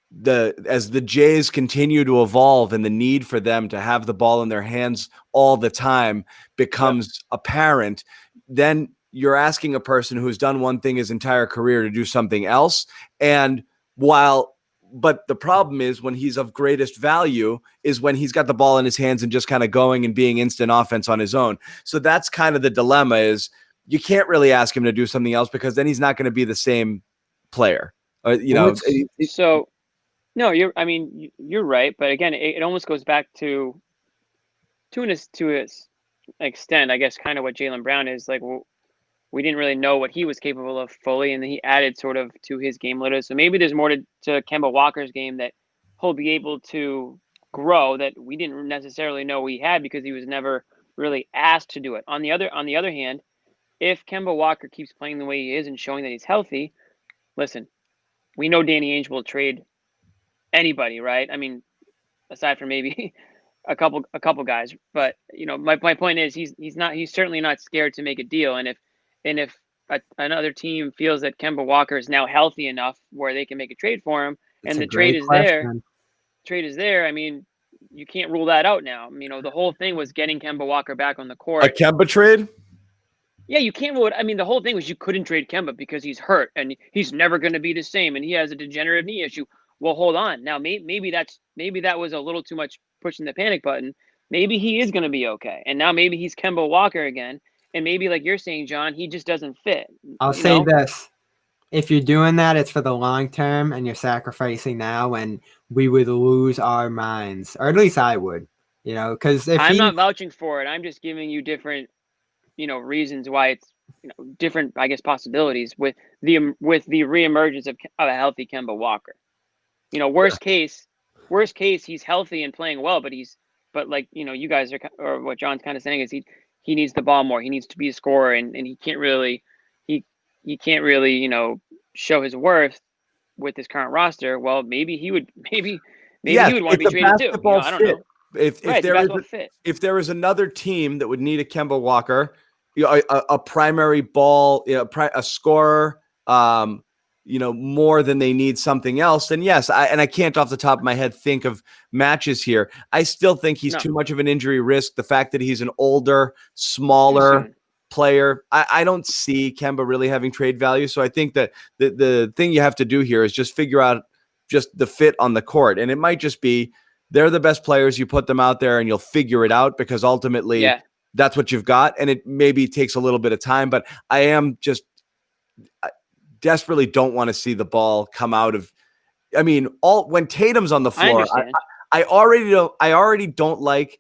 the Jays continue to evolve and the need for them to have the ball in their hands all the time becomes apparent, then you're asking a person who's done one thing his entire career to do something else. But the problem is, when he's of greatest value is when he's got the ball in his hands and just kind of going and being instant offense on his own. So that's kind of the dilemma, is you can't really ask him to do something else, because then he's not going to be the same player. So no, you're right. But again, it almost goes back to his extent, I guess, kind of what Jaylen Brown is like. We didn't really know what he was capable of fully, and then he added sort of to his game later. So maybe there's more to Kemba Walker's game that he'll be able to grow that we didn't necessarily know he had, because he was never really asked to do it. On the other hand, if Kemba Walker keeps playing the way he is and showing that he's healthy, listen, we know Danny Ainge will trade anybody, right? I mean, aside from maybe a couple guys, but my point is he's certainly not scared to make a deal, and if another team feels that Kemba Walker is now healthy enough where they can make a trade for him, and the trade is there, I mean, you can't rule that out now. The whole thing was getting Kemba Walker back on the court. A Kemba trade? Yeah, you can't rule it. I mean, the whole thing was you couldn't trade Kemba because he's hurt and he's never going to be the same, and he has a degenerative knee issue. well, hold on. Now, maybe that was a little too much pushing the panic button. Maybe he is going to be okay. And now maybe he's Kemba Walker again. And maybe, like you're saying, John, he just doesn't fit. I'll say this. If you're doing that, it's for the long term and you're sacrificing now, and we would lose our minds. Or at least I would, because if I'm not vouching for it. I'm just giving you different, reasons why it's, different, I guess, possibilities with the reemergence of a healthy Kemba Walker. Worst case, he's healthy and playing well, but like, you guys are, or what John's kind of saying is he needs the ball more. He needs to be a scorer, and he can't really, show his worth with his current roster. Well, maybe he would want to be traded too. I don't know. If there is another team that would need a Kemba Walker, a primary ball, a scorer, more than they need something else, then yes. I can't off the top of my head think of matches here. I still think he's too much of an injury risk. The fact that he's an older, smaller player, I don't see Kemba really having trade value. So I think that the thing you have to do here is just figure out just the fit on the court. And it might just be they're the best players. You put them out there and you'll figure it out, because ultimately that's what you've got. And it maybe takes a little bit of time, but I desperately don't want to see the ball come out of, when Tatum's on the floor, I already don't like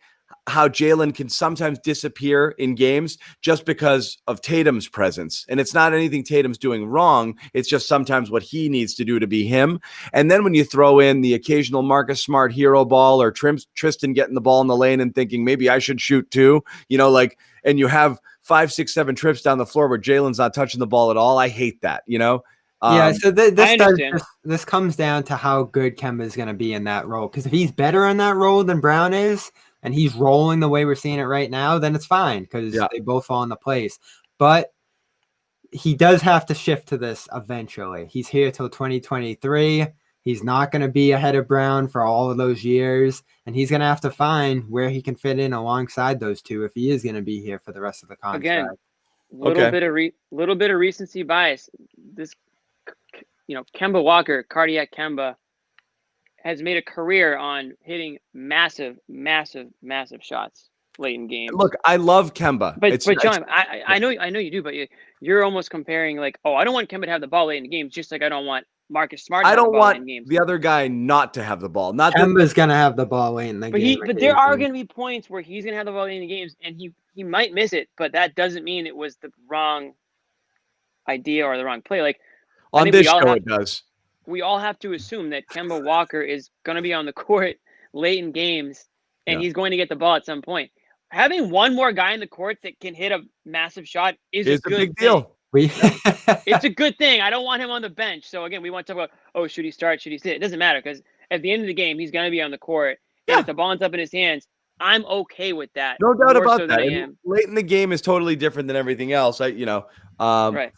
how Jaylen can sometimes disappear in games just because of Tatum's presence. And it's not anything Tatum's doing wrong. It's just sometimes what he needs to do to be him. And then when you throw in the occasional Marcus Smart hero ball, or Tristan getting the ball in the lane and thinking maybe I should shoot too, and you have 5, 6, 7 trips down the floor where Jaylen's not touching the ball at all. I hate that, So this comes down to how good Kemba is going to be in that role. Because if he's better in that role than Brown is, and he's rolling the way we're seeing it right now, then it's fine, because they both fall into place. But he does have to shift to this eventually. He's here till 2023. He's not going to be ahead of Brown for all of those years, and he's going to have to find where he can fit in alongside those two if he is going to be here for the rest of the contract. Again, little bit of recency bias. This, Kemba Walker, cardiac Kemba, has made a career on hitting massive, massive, massive shots late in games. Look, I love Kemba. But John, I know you do, but you're almost comparing like, I don't want Kemba to have the ball late in games, just like I don't want Marcus Smart to have the ball late in games. The other guy not to have the ball. Not Kemba's going to have the ball late in the game. But there are going to be points where he's going to have the ball late in the games, and he might miss it, but that doesn't mean it was the wrong idea or the wrong play. Like, on this show, it does. We all have to assume that Kemba Walker is going to be on the court late in games, and he's going to get the ball at some point. Having one more guy in the court that can hit a massive shot is a good big deal. It's a good thing. I don't want him on the bench. So again, we want to talk about, should he start? Should he sit? It doesn't matter, because at the end of the game, he's going to be on the court. And if the ball's up in his hands, I'm okay with that. No doubt about that. Late in the game is totally different than everything else. Right.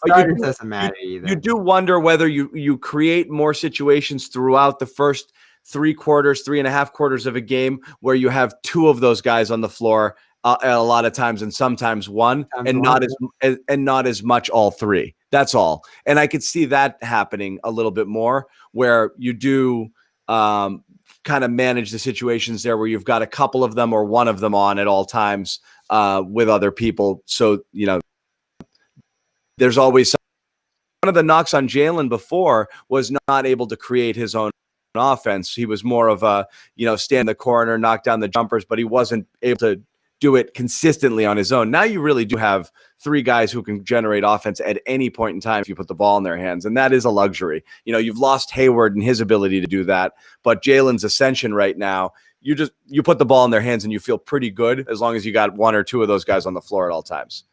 Starters doesn't matter either. You do wonder whether you create more situations throughout the first 3.5 quarters of a game where you have 2 of those guys on the floor a lot of times, and sometimes one, not as much all 3. That's all. And I could see that happening a little bit more, where you do kind of manage the situations there where you've got a couple of them or one of them on at all times with other people. So, there's always one of the knocks on Jaylen before was not able to create his own offense. He was more of a, stand in the corner, knock down the jumpers, but he wasn't able to do it consistently on his own. Now you really do have 3 guys who can generate offense at any point in time if you put the ball in their hands, and that is a luxury. You've lost Hayward and his ability to do that, but Jaylen's ascension right now, you put the ball in their hands and you feel pretty good as long as you got 1 or 2 of those guys on the floor at all times.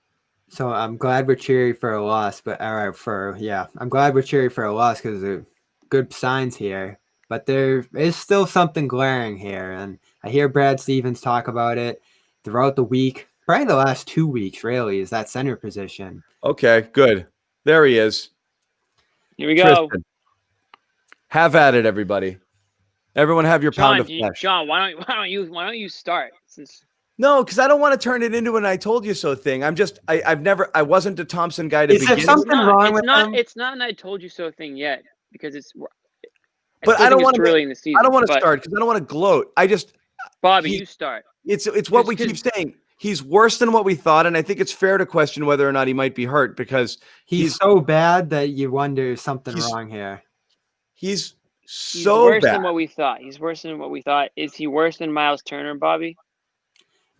So I'm glad we're cheering for a loss, I'm glad we're cheering for a loss because there are good signs here, but there is still something glaring here, and I hear Brad Stevens talk about it throughout the week. Probably the last 2 weeks, really, is that center position. Okay, good. There he is. Here we go. Tristan. Have at it, everybody. Everyone have your pound of flesh. John, why don't you start? No, because I don't want to turn it into an "I told you so" thing. I wasn't a Thompson guy to begin. Is there something wrong with him? It's not an "I told you so" thing yet, because But I don't want to early in the season. I don't want to start because I don't want to gloat. Bobby, you start. It's what we keep saying. He's worse than what we thought, and I think it's fair to question whether or not he might be hurt because he's so bad that you wonder is something wrong here. He's worse bad. than what we thought. He's worse than what we thought. Is he worse than Miles Turner, Bobby?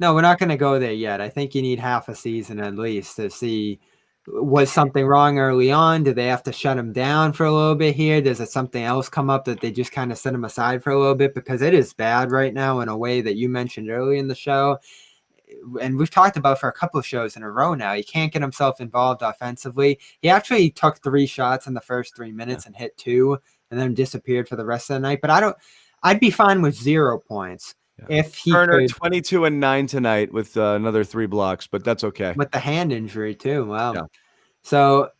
No, we're not going to go there yet. I think you need half a season at least to see, was something wrong early on? Do they have to shut him down for a little bit here? Does it something else come up that they just kind of set him aside for a little bit? Because it is bad right now in a way that you mentioned early in the show. And we've talked about for a couple of shows in a row now. He can't get himself involved offensively. He actually took 3 shots in the first 3 minutes and hit 2 and then disappeared for the rest of the night. But I'd be fine with 0 points. Yeah. If he Turner 22 and 9 tonight with another 3 blocks, but that's okay. With the hand injury too. Wow. Yeah. So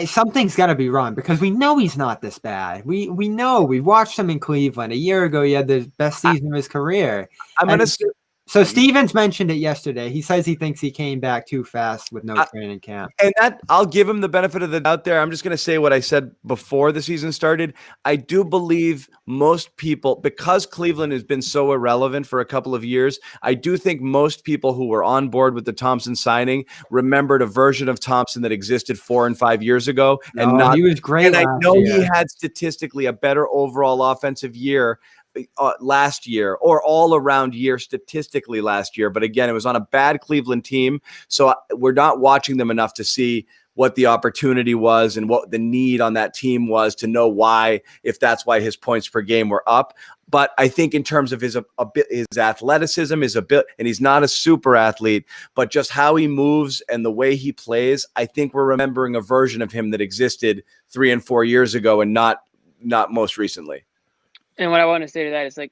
something's got to be wrong because we know he's not this bad. We know we've watched him in Cleveland. A year ago, he had the best season of his career. So Stevens mentioned it yesterday. He says he thinks he came back too fast with no training camp. And that I'll give him the benefit of the doubt there. I'm just going to say what I said before the season started. I do believe most people, because Cleveland has been so irrelevant for a couple of years, I do think most people who were on board with the Thompson signing remembered a version of Thompson that existed 4 and 5 years ago. He was great. And I know he had statistically a better overall offensive year last year, or all around year statistically last year. But again, it was on a bad Cleveland team. So we're not watching them enough to see what the opportunity was and what the need on that team was to know why, if that's why his points per game were up. But I think in terms of his athleticism, and he's not a super athlete, but just how he moves and the way he plays, I think we're remembering a version of him that existed 3 and 4 years ago and not most recently. And what I want to say to that is, like,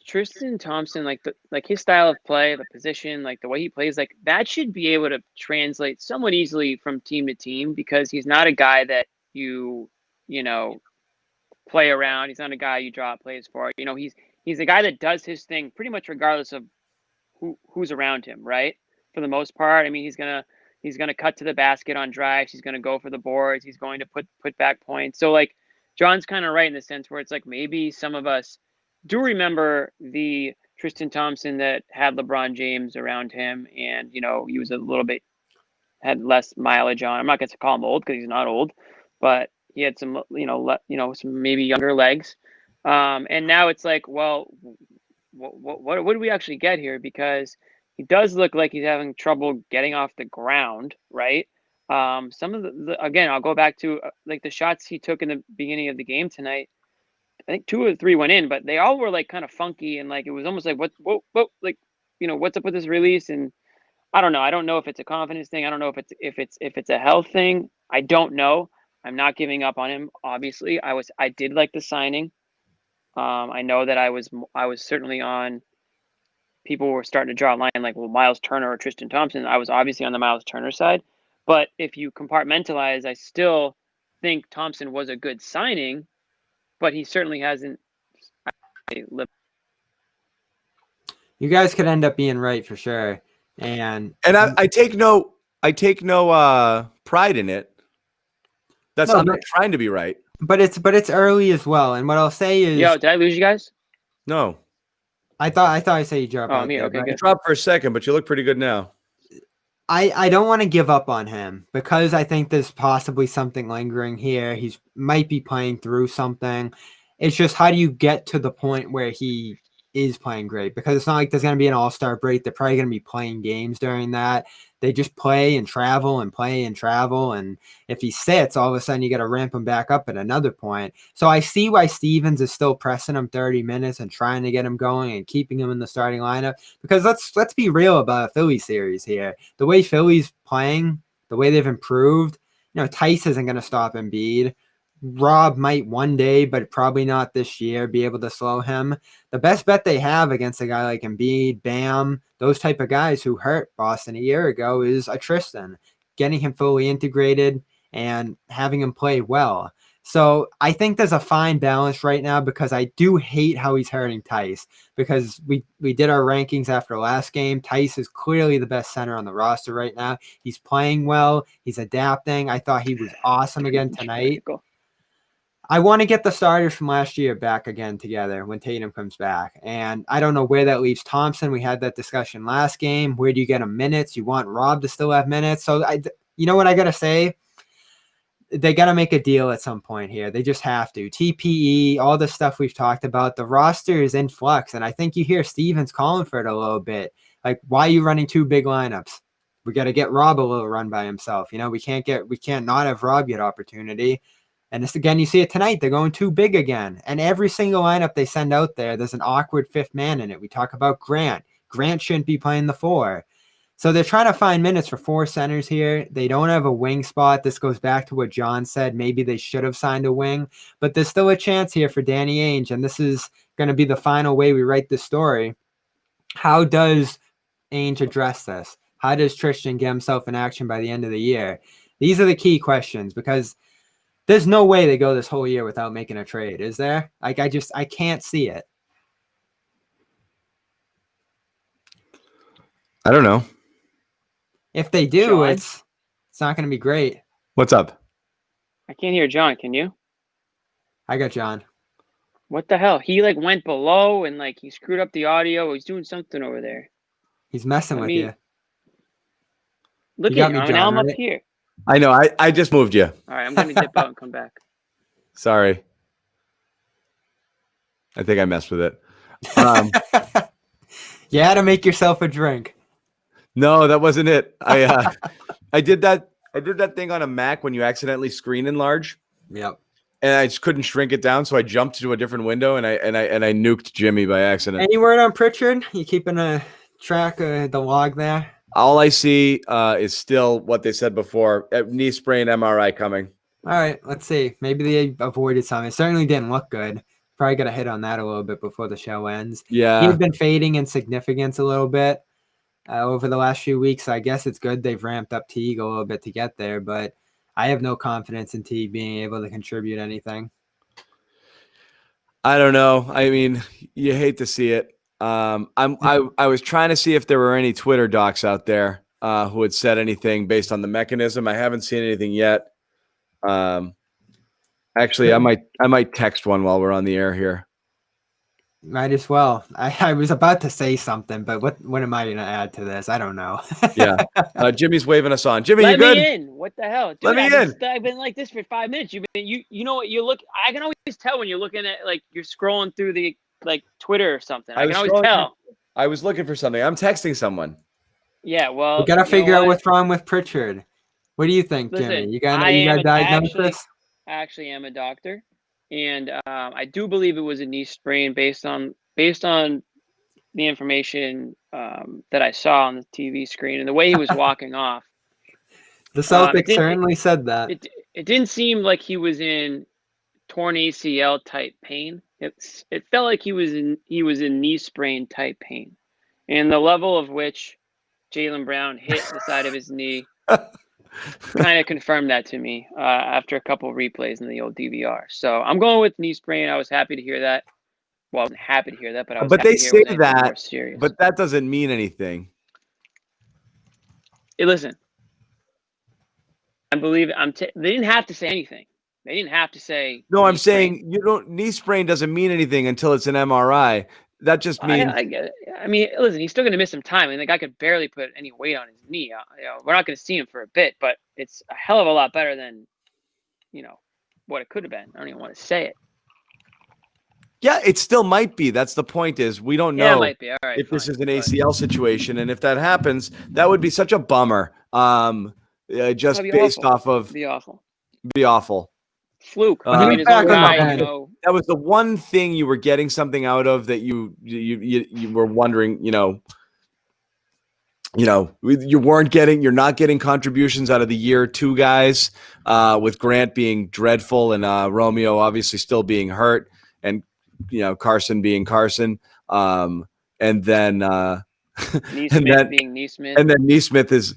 Tristan Thompson, like his style of play, the position, like the way he plays, like that should be able to translate somewhat easily from team to team because he's not a guy that you play around. He's not a guy you draw plays for. He's a guy that does his thing pretty much regardless of who's around him, right? For the most part. I mean, he's gonna cut to the basket on drives. He's gonna go for the boards. He's going to put back points. So like John's kind of right in the sense where it's like maybe some of us do remember the Tristan Thompson that had LeBron James around him, and he was had less mileage on. I'm not going to call him old because he's not old, but he had some some maybe younger legs. And now it's like, well, what do we actually get here? Because he does look like he's having trouble getting off the ground, right? Some of again, I'll go back to like the shots he took in the beginning of the game tonight. I think 2 or 3 went in, but they all were like kind of funky and like it was almost like what like what's up with this release? And I don't know. I don't know if it's a confidence thing. I don't know if it's a health thing. I don't know. I'm not giving up on him. Obviously, I did like the signing. I know that I was certainly on. People were starting to draw a line like, well, Miles Turner or Tristan Thompson. I was obviously on the Miles Turner side. But if you compartmentalize, I still think Thompson was a good signing, but he certainly hasn't lived. You guys could end up being right for sure. And I take no pride in it. I'm not trying to be right. But it's early as well. And what I'll say is, yo, did I lose you guys? No. I thought I saw you drop out. Me, okay, you dropped for a second, but you look pretty good now. I don't want to give up on him because I think there's possibly something lingering here. He might be playing through something. It's just, how do you get to the point where he is playing great? Because it's not like there's going to be an all-star break. They're probably going to be playing games during that. They just play and travel and play and travel. And if he sits, all of a sudden you got to ramp him back up at another point. So I see why Stevens is still pressing him 30 minutes and trying to get him going and keeping him in the starting lineup. Because let's be real about a Philly series here. The way Philly's playing, the way they've improved, Tice isn't going to stop Embiid. Rob might one day, but probably not this year, be able to slow him. The best bet they have against a guy like Embiid, Bam, those type of guys who hurt Boston a year ago is a Tristan. Getting him fully integrated and having him play well. So I think there's a fine balance right now because I do hate how he's hurting Tice because we did our rankings after last game. Tice is clearly the best center on the roster right now. He's playing well. He's adapting. I thought he was awesome again tonight. I want to get the starters from last year back again together when Tatum comes back. And I don't know where that leaves Thompson. We had that discussion last game. Where do you get him minutes? You want Rob to still have minutes. So, you know what I got to say? They got to make a deal at some point here. They just have to. TPE, all the stuff we've talked about. The roster is in flux. And I think you hear Stevens calling for it a little bit. Like, why are you running 2 big lineups? We got to get Rob a little run by himself. You know, we can't not have Rob get opportunity. And this again, you see it tonight. They're going 2 big again. And every single lineup they send out there's an awkward 5th man in it. We talk about Grant. Grant shouldn't be playing the 4. So they're trying to find minutes for 4 centers here. They don't have a wing spot. This goes back to what John said. Maybe they should have signed a wing. But there's still a chance here for Danny Ainge. And this is going to be the final way we write this story. How does Ainge address this? How does Tristan get himself in action by the end of the year? These are the key questions because there's no way they go this whole year without making a trade, is there? Like, I can't see it. I don't know. If they do, John? it's not going to be great. What's up? I can't hear John. Can you? I got John. What the hell? He like went below and like he screwed up the audio. He's doing something over there. He's messing with you. Look You at got me, me, John, now I'm right? up here. I know. I just moved you. All right, I'm gonna dip out and come back. Sorry. I think I messed with it. You had to make yourself a drink. No, that wasn't it. I did that thing on a Mac when you accidentally screen enlarge. Yep. And I just couldn't shrink it down, so I jumped to a different window and I nuked Jimmy by accident. Any word on Pritchard? You keeping a track of the log there? All I see is still what they said before: knee sprain, MRI coming. All right, let's see. Maybe they avoided something. It certainly didn't look good. Probably got to hit on that a little bit before the show ends. Yeah, He's been fading in significance a little bit over the last few weeks. So I guess it's good they've ramped up Teague a little bit to get there, but I have no confidence in Teague being able to contribute anything. I don't know. I mean, you hate to see it. I was trying to see if there were any Twitter docs out there who had said anything based on the mechanism. I haven't seen anything yet. Actually, I might text one while we're on the air here. Might as well. I was about to say something, but what am I going to add to this? I don't know. Yeah. Jimmy's waving us on. Jimmy, Let you good? me in. What the hell? Dude, Let me in. I've been like this for 5 minutes. You know what you look. I can always tell when you're looking at like you're scrolling through the like Twitter or something. I can always tell. I was looking for something. I'm texting someone. Yeah, well, we got to figure out what's wrong with Pritchard. What do you think, Listen, Jimmy? You got a diagnosis? I actually am a doctor, and I do believe it was a knee sprain based on the information that I saw on the TV screen and the way he was walking off. The Celtics certainly said that. It didn't seem like he was in torn ACL type pain. It felt like he was in knee sprain type pain, and the level of which Jaylen Brown hit the side of his knee kind of confirmed that to me after a couple of replays in the old DVR. So I'm going with knee sprain. I was happy to hear that. Well, I wasn't happy to hear that, but I was. But happy they to hear say that. serious. But that doesn't mean anything. Hey, listen. I believe they didn't have to say anything. They didn't have to say. No, I'm saying knee sprain doesn't mean anything until it's an MRI. That just means. I get it. I mean, listen, he's still going to miss some time. I mean, the guy could barely put any weight on his knee. We're not going to see him for a bit, but it's a hell of a lot better than, what it could have been. I don't even want to say it. Yeah, it still might be. That's the point. Is we don't know. Yeah, it might be. All right, if this is an ACL situation, and if that happens, that would be such a bummer. Just based off of. Be awful. Be awful. Fluke. That was the one thing you were getting something out of that you were wondering, you're not getting contributions out of the year 2 guys, with Grant being dreadful and Romeo obviously still being hurt, and Carson being Carson, and then being Neesmith. And then Neesmith is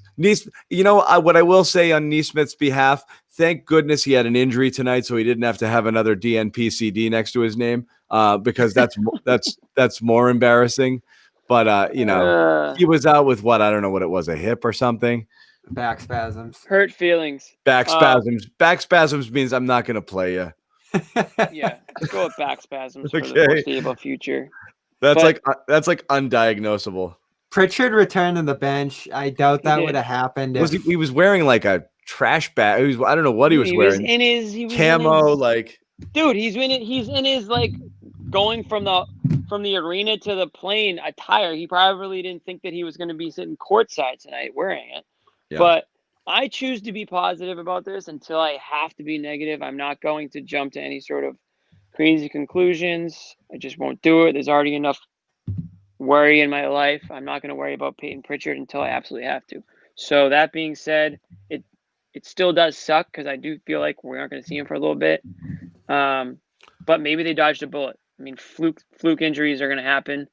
what I will say on Neesmith's behalf, thank goodness he had an injury tonight, so he didn't have to have another DNP-CD next to his name, because that's more embarrassing. But he was out with I don't know what it was, a hip or something. Back spasms. Hurt feelings. Back spasms. Back spasms means I'm not going to play you. Yeah, just go with back spasms for the Okay. foreseeable future. That's like undiagnosable. Pritchard returned to the bench. I doubt He that did. would have happened. He was wearing like a trash bag. I don't know what he was wearing. Camo, like, dude. He's in his like going from the arena to the plane attire. He probably didn't think that he was going to be sitting courtside tonight wearing it. Yeah. But I choose to be positive about this until I have to be negative. I'm not going to jump to any sort of crazy conclusions. I just won't do it. There's already enough worry in my life. I'm not going to worry about Peyton Pritchard until I absolutely have to. So that being said, it still does suck because I do feel like we aren't going to see him for a little bit. But maybe they dodged a bullet. I mean, fluke injuries are going to happen.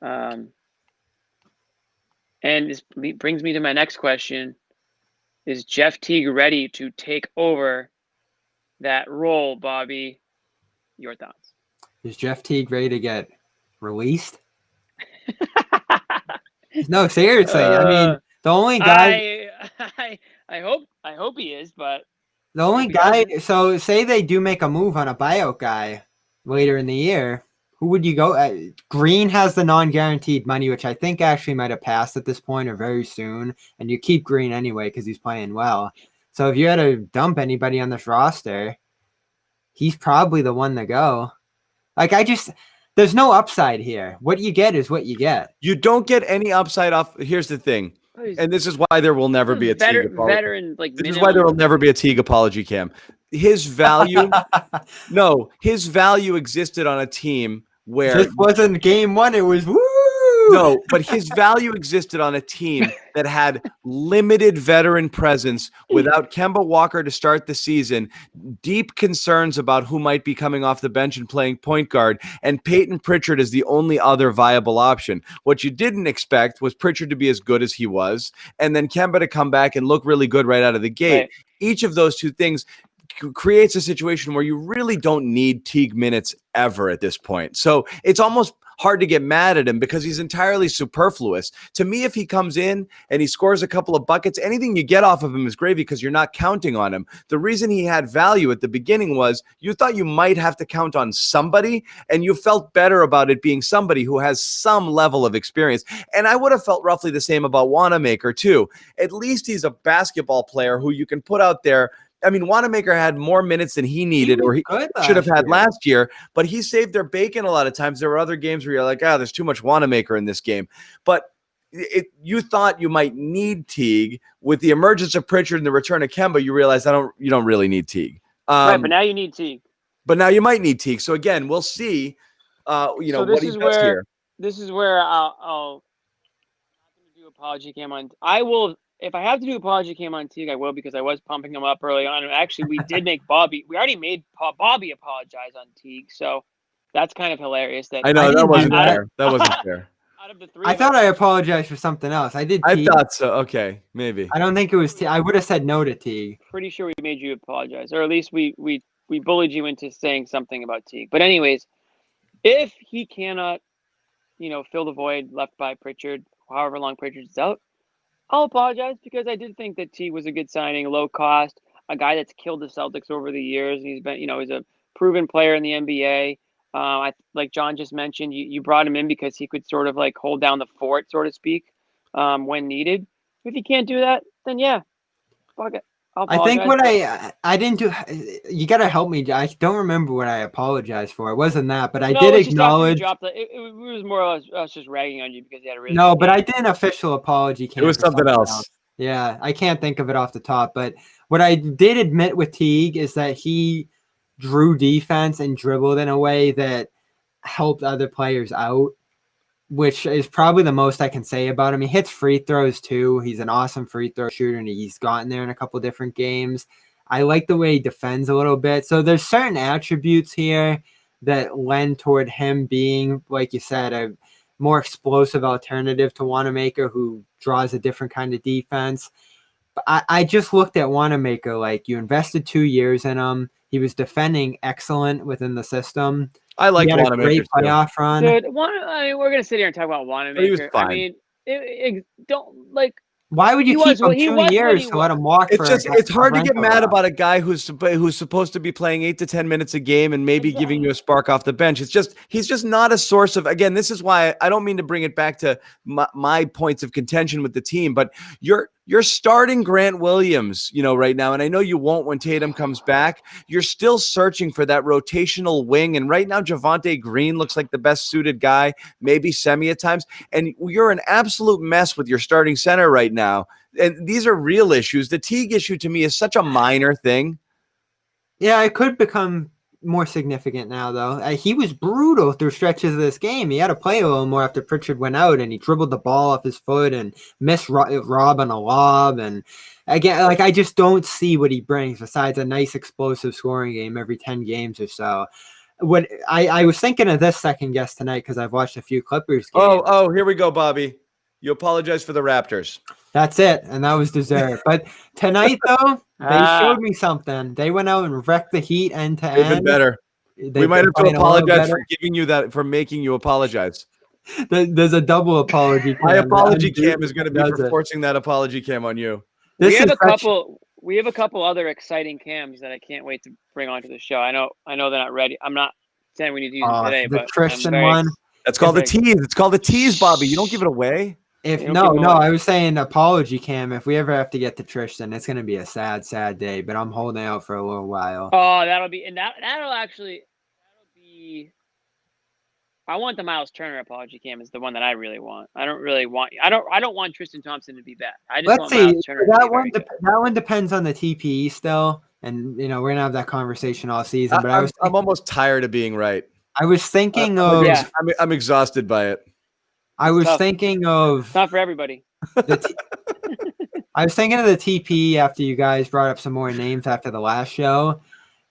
And this brings me to my next question. Is Jeff Teague ready to take over that role, Bobby? Your thoughts? Is Jeff Teague ready to get released? No, seriously. I mean, the only guy. I hope he is, but the only guy. So say they do make a move on a buyout guy later in the year. Who would you go? Green has the non-guaranteed money, which I think actually might have passed at this point or very soon. And you keep Green anyway because he's playing well. So if you had to dump anybody on this roster, he's probably the one to go. Like, there's no upside here. What you get is what you get. You don't get any upside off. Here's the thing. And this is why there will never be a Teague apology. Veteran, like this is why there will never be a Teague apology, Cam. His value, his value existed on a team where this wasn't game one. It was woo. No, but his value existed on a team that had limited veteran presence without Kemba Walker to start the season, deep concerns about who might be coming off the bench and playing point guard, and Peyton Pritchard is the only other viable option. What you didn't expect was Pritchard to be as good as he was, and then Kemba to come back and look really good right out of the gate. Right. Each of those two things creates a situation where you really don't need Teague minutes ever at this point. So it's almost hard to get mad at him because he's entirely superfluous. To me, if he comes in and he scores a couple of buckets, anything you get off of him is gravy because you're not counting on him. The reason he had value at the beginning was you thought you might have to count on somebody, and you felt better about it being somebody who has some level of experience. And I would have felt roughly the same about Wanamaker too. At least he's a basketball player who you can put out there. I mean, Wanamaker had more minutes than he needed or he should have had last year, but he saved their bacon a lot of times. There were other games where you're like, there's too much Wanamaker in this game. But you thought you might need Teague. With the emergence of Pritchard and the return of Kemba, you realize you don't really need Teague. Right, but now you need Teague. But now you might need Teague. So again, we'll see. What he does here. This is where I'll do apology cam on. I will. If I have to do apology cam on Teague, I will, because I was pumping him up early on. And actually, we did make Bobby. We already made Bobby apologize on Teague, so that's kind of hilarious. I know that wasn't fair. That wasn't fair. Out of the three, I thought I apologized for something else. I did. I thought so. Okay, maybe. I don't think it was Teague. I would have said no to Teague. Pretty sure we made you apologize, or at least we bullied you into saying something about Teague. But anyways, if he cannot, fill the void left by Pritchard, however long Pritchard's out, I'll apologize, because I did think that Teague was a good signing, low cost, a guy that's killed the Celtics over the years. And he's been, he's a proven player in the NBA. Like John just mentioned, you brought him in because he could sort of like hold down the fort, so to speak, when needed. If he can't do that, then yeah, fuck it. I think what I didn't do, you got to help me. I don't remember what I apologized for. It wasn't that, but I did acknowledge. It was more or less us just ragging on you because you had a really. No, but I did an official apology. It was something else. Yeah, I can't think of it off the top. But what I did admit with Teague is that he drew defense and dribbled in a way that helped other players out, which is probably the most I can say about him. He hits free throws too. He's an awesome free throw shooter, and he's gotten there in a couple different games. I like the way he defends a little bit. So there's certain attributes here that lend toward him being, like you said, a more explosive alternative to Wanamaker, who draws a different kind of defense. But I just looked at Wanamaker like, you invested 2 years in him. He was defending excellent within the system. I like Wanamaker. Great playoff run. Dude, we're gonna sit here and talk about Wanamaker. He was fine. I mean, don't like. Why would you keep him 2 years to let him walk? It's hard to get mad about a guy who's supposed to be playing 8 to 10 minutes a game and maybe giving you a spark off the bench. He's just not a source of. Again, this is why I don't mean to bring it back to my points of contention with the team, but you're starting Grant Williams, right now, and I know you won't when Tatum comes back. You're still searching for that rotational wing, and right now Javonte Green looks like the best suited guy, maybe Semi at times, and you're an absolute mess with your starting center right now. And these are real issues. The Teague issue to me is such a minor thing. Yeah, it could become more significant now, though. He was brutal through stretches of this game. He had to play a little more after Pritchard went out, and he dribbled the ball off his foot and missed Rob on a lob. And again, I just don't see what he brings besides a nice explosive scoring game every 10 games or so. What I was thinking of this second guess tonight because I've watched a few Clippers games. Oh, here we go, Bobby. You apologize for the Raptors. That's it, and that was deserved. But tonight, though, they showed me something. They went out and wrecked the Heat end to end. Even better. We might have to apologize for giving you that, for making you apologize. There's a double apology cam. My apology cam is going to be for forcing that apology cam on you. We have a couple other exciting cams that I can't wait to bring onto the show. I know they're not ready. I'm not saying we need to use them today, but Tristan one. That's called the tease. It's called the tease, Bobby. You don't give it away. I was saying apology cam. If we ever have to get to Tristan, it's gonna be a sad day. But I'm holding out for a little while. Oh, that'll be. I want the Miles Turner apology cam is the one that I really want. I don't want Tristan Thompson to be bad. I just want Miles Turner to be that one depends on the TPE still, and we're gonna have that conversation all season. But I'm almost tired of being right. I was thinking of. Yeah. I'm exhausted by it. I was thinking of. It's not for everybody. I was thinking of the TP after you guys brought up some more names after the last show.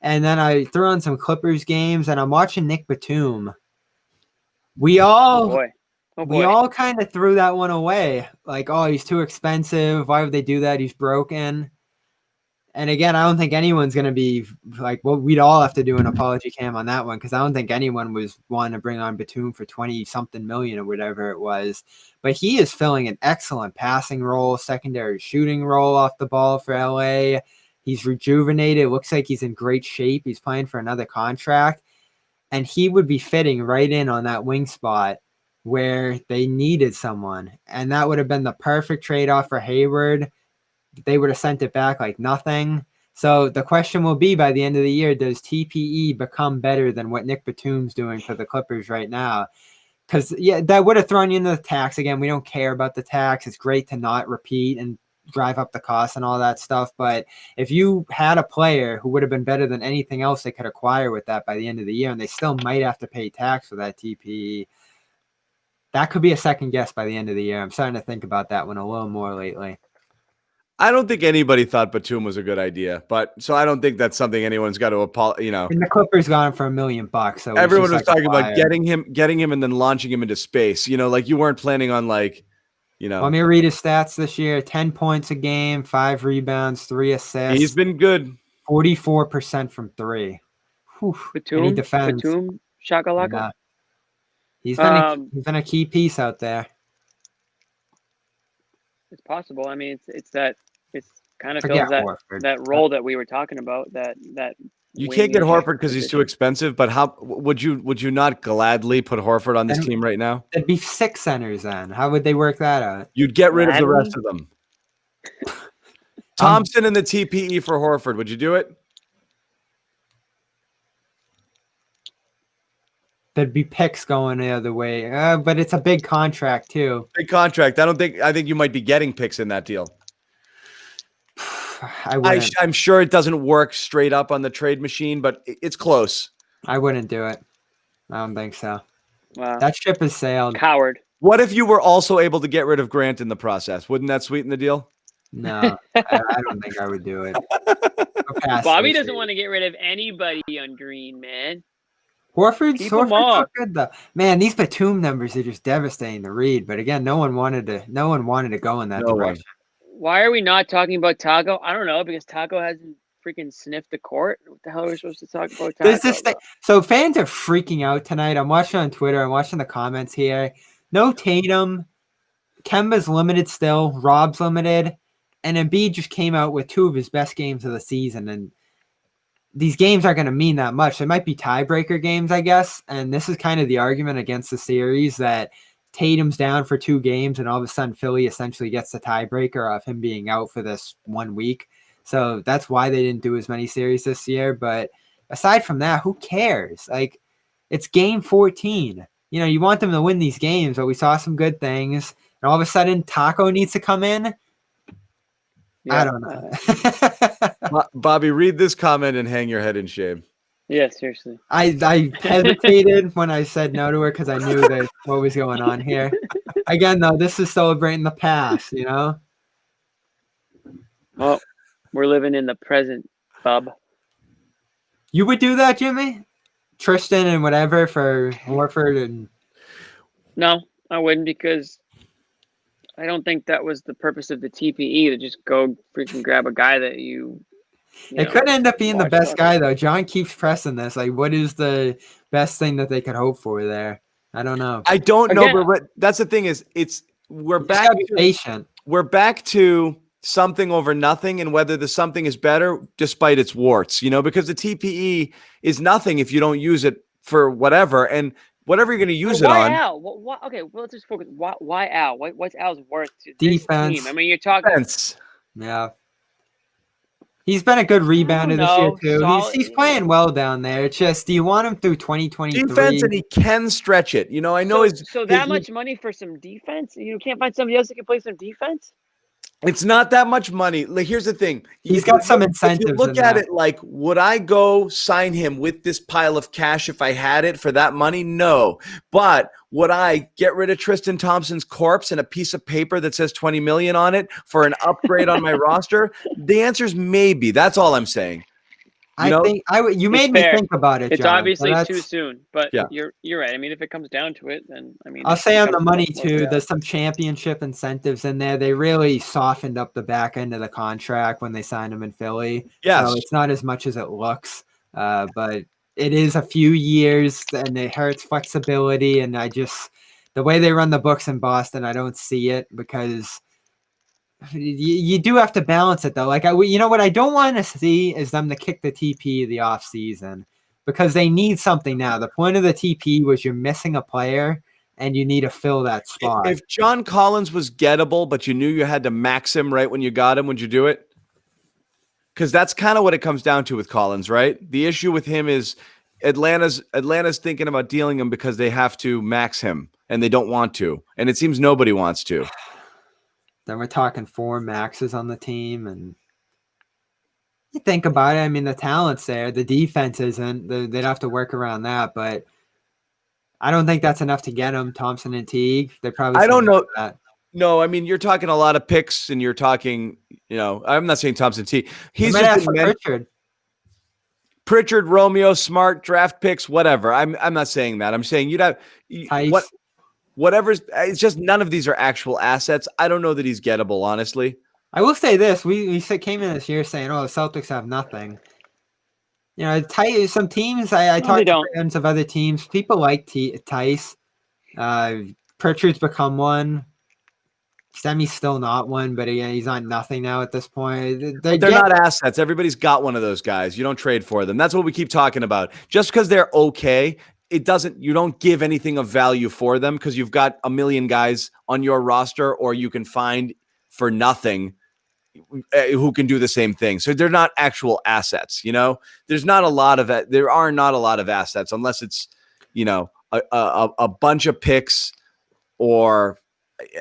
And then I threw on some Clippers games, and I'm watching Nick Batum. We all kind of threw that one away. Like, oh, he's too expensive. Why would they do that? He's broken. And again, I don't think anyone's going to be like, well, we'd all have to do an apology cam on that one because I don't think anyone was wanting to bring on Batum for 20-something million or whatever it was. But he is filling an excellent passing role, secondary shooting role off the ball for LA. He's rejuvenated. It looks like he's in great shape. He's playing for another contract. And he would be fitting right in on that wing spot where they needed someone. And that would have been the perfect trade-off for Hayward. They would have sent it back like nothing. So the question will be by the end of the year, does TPE become better than what Nick Batum's doing for the Clippers right now? Because, that would have thrown you into the tax. Again, we don't care about the tax. It's great to not repeat and drive up the cost and all that stuff. But if you had a player who would have been better than anything else they could acquire with that by the end of the year, and they still might have to pay tax for that TPE, that could be a second guess by the end of the year. I'm starting to think about that one a little more lately. I don't think anybody thought Batum was a good idea, so I don't think that's something anyone's got to apologize. And the Clippers got him for $1 million, so everyone was talking about getting him, and then launching him into space. Like you weren't planning on Let me read his stats this year: 10 points a game, 5 rebounds, 3 assists. He's been good. 44% from 3. Batum shakalaka. He's been a key piece out there. It's possible. I mean, it's kind of fills that role that we were talking about. That you can't get Horford because he's too expensive. But how would you not gladly put Horford on this team right now? It'd be 6 centers then. How would they work that out? You'd get rid of the rest of them. Thompson and the TPE for Horford. Would you do it? There'd be picks going the other way, but it's a big contract too. Big contract. I think you might be getting picks in that deal. I'm sure it doesn't work straight up on the trade machine, but it's close. I wouldn't do it. I don't think so. Wow. That ship has sailed. Coward. What if you were also able to get rid of Grant in the process? Wouldn't that sweeten the deal? No, I don't think I would do it. Bobby doesn't want to get rid of anybody on Green, man. Horford's so good though. Man, these Batum numbers are just devastating to read. But again, no one wanted to go in that direction. Why are we not talking about Taco? I don't know, because Taco hasn't freaking sniffed the court. What the hell are we supposed to talk about Taco? So fans are freaking out tonight. I'm watching on Twitter. I'm watching the comments here. No Tatum. Kemba's limited still, Rob's limited, and Embiid just came out with 2 of his best games of the season, and these games aren't going to mean that much. They might be tiebreaker games, I guess, and this is kind of the argument against the series that Tatum's down for 2 games, and all of a sudden Philly essentially gets the tiebreaker of him being out for this 1 week. So that's why they didn't do as many series this year. But aside from that, who cares? Like, it's game 14. You know, you want them to win these games, but we saw some good things. And all of a sudden, Taco needs to come in. Yeah, I don't know. Bobby, read this comment and hang your head in shame. Yeah, seriously. I hesitated when I said no to her because I knew that what was going on here. Again, though, this is celebrating the past, you know? Well, we're living in the present, bub. You would do that, Jimmy? Tristan and whatever for Horford and... No, I wouldn't, because I don't think that was the purpose of the TPE, to just go freaking grab a guy that you it could end up being the best guy, though. John keeps pressing this. Like, what is the best thing that they could hope for there? I don't know. I don't know, but that's the thing is, we're back to patient. We're back to something over nothing, and whether the something is better despite its warts, you know, because the TPE is nothing if you don't use it for whatever, and whatever you're going to use it on. Why Al? Why, okay, well, let's just focus. Why Al? What's Al's worth to defense? This team? I mean, you're talking defense. Yeah. He's been a good rebounder this year, too. He's playing well down there. It's just, do you want him through 2023? Defense, and he can stretch it. You know, I know so that much money for some defense? You can't find somebody else that can play some defense? It's not that much money. Like, here's the thing. He's got some incentives. If you look at it like, would I go sign him with this pile of cash if I had it for that money? No. But would I get rid of Tristan Thompson's corpse and a piece of paper that says 20 million on it for an upgrade on my roster? The answer is maybe. That's all I'm saying. You made me think about it. It's John, obviously too soon, but yeah. You're right. I mean, if it comes down to it, then I mean, I'll say on the money too. There's some championship incentives in there. They really softened up the back end of the contract when they signed him in Philly. Yes, so it's not as much as it looks, but it is a few years, and it hurts flexibility. And the way they run the books in Boston, I don't see it because. You do have to balance it, though. Like, you know what I don't want to see is them to kick the TP the off season, because they need something now. The point of the TP was you're missing a player and you need to fill that spot. If John Collins was gettable, but you knew you had to max him right when you got him, would you do it? Because that's kind of what it comes down to with Collins, right? The issue with him is Atlanta's thinking about dealing him because they have to max him and they don't want to. And it seems nobody wants to. Then we're talking 4 maxes on the team, and you think about it. I mean, the talent's there. The defense isn't. They'd have to work around that, but I don't think that's enough to get them. Thompson and Teague. They probably. I don't know. That. No, I mean, you're talking a lot of picks, and you're talking. You know, I'm not saying Thompson Teague. He's just Pritchard, Romeo, Smart, draft picks, whatever. I'm not saying that. I'm saying you'd have what. Whatever's, it's just none of these are actual assets. I don't know that he's gettable, honestly. I will say this: we came in this year saying, "Oh, the Celtics have nothing." You know, some teams. I talked to friends of other teams. People like Tice. Pritchard's become one. Semi's still not one, but he's on nothing now at this point. They're not assets. Everybody's got one of those guys. You don't trade for them. That's what we keep talking about. Just because they're okay. You don't give anything of value for them because you've got a million guys on your roster, or you can find for nothing who can do the same thing. So they're not actual assets. You know, there are not a lot of assets unless it's, you know, a bunch of picks, or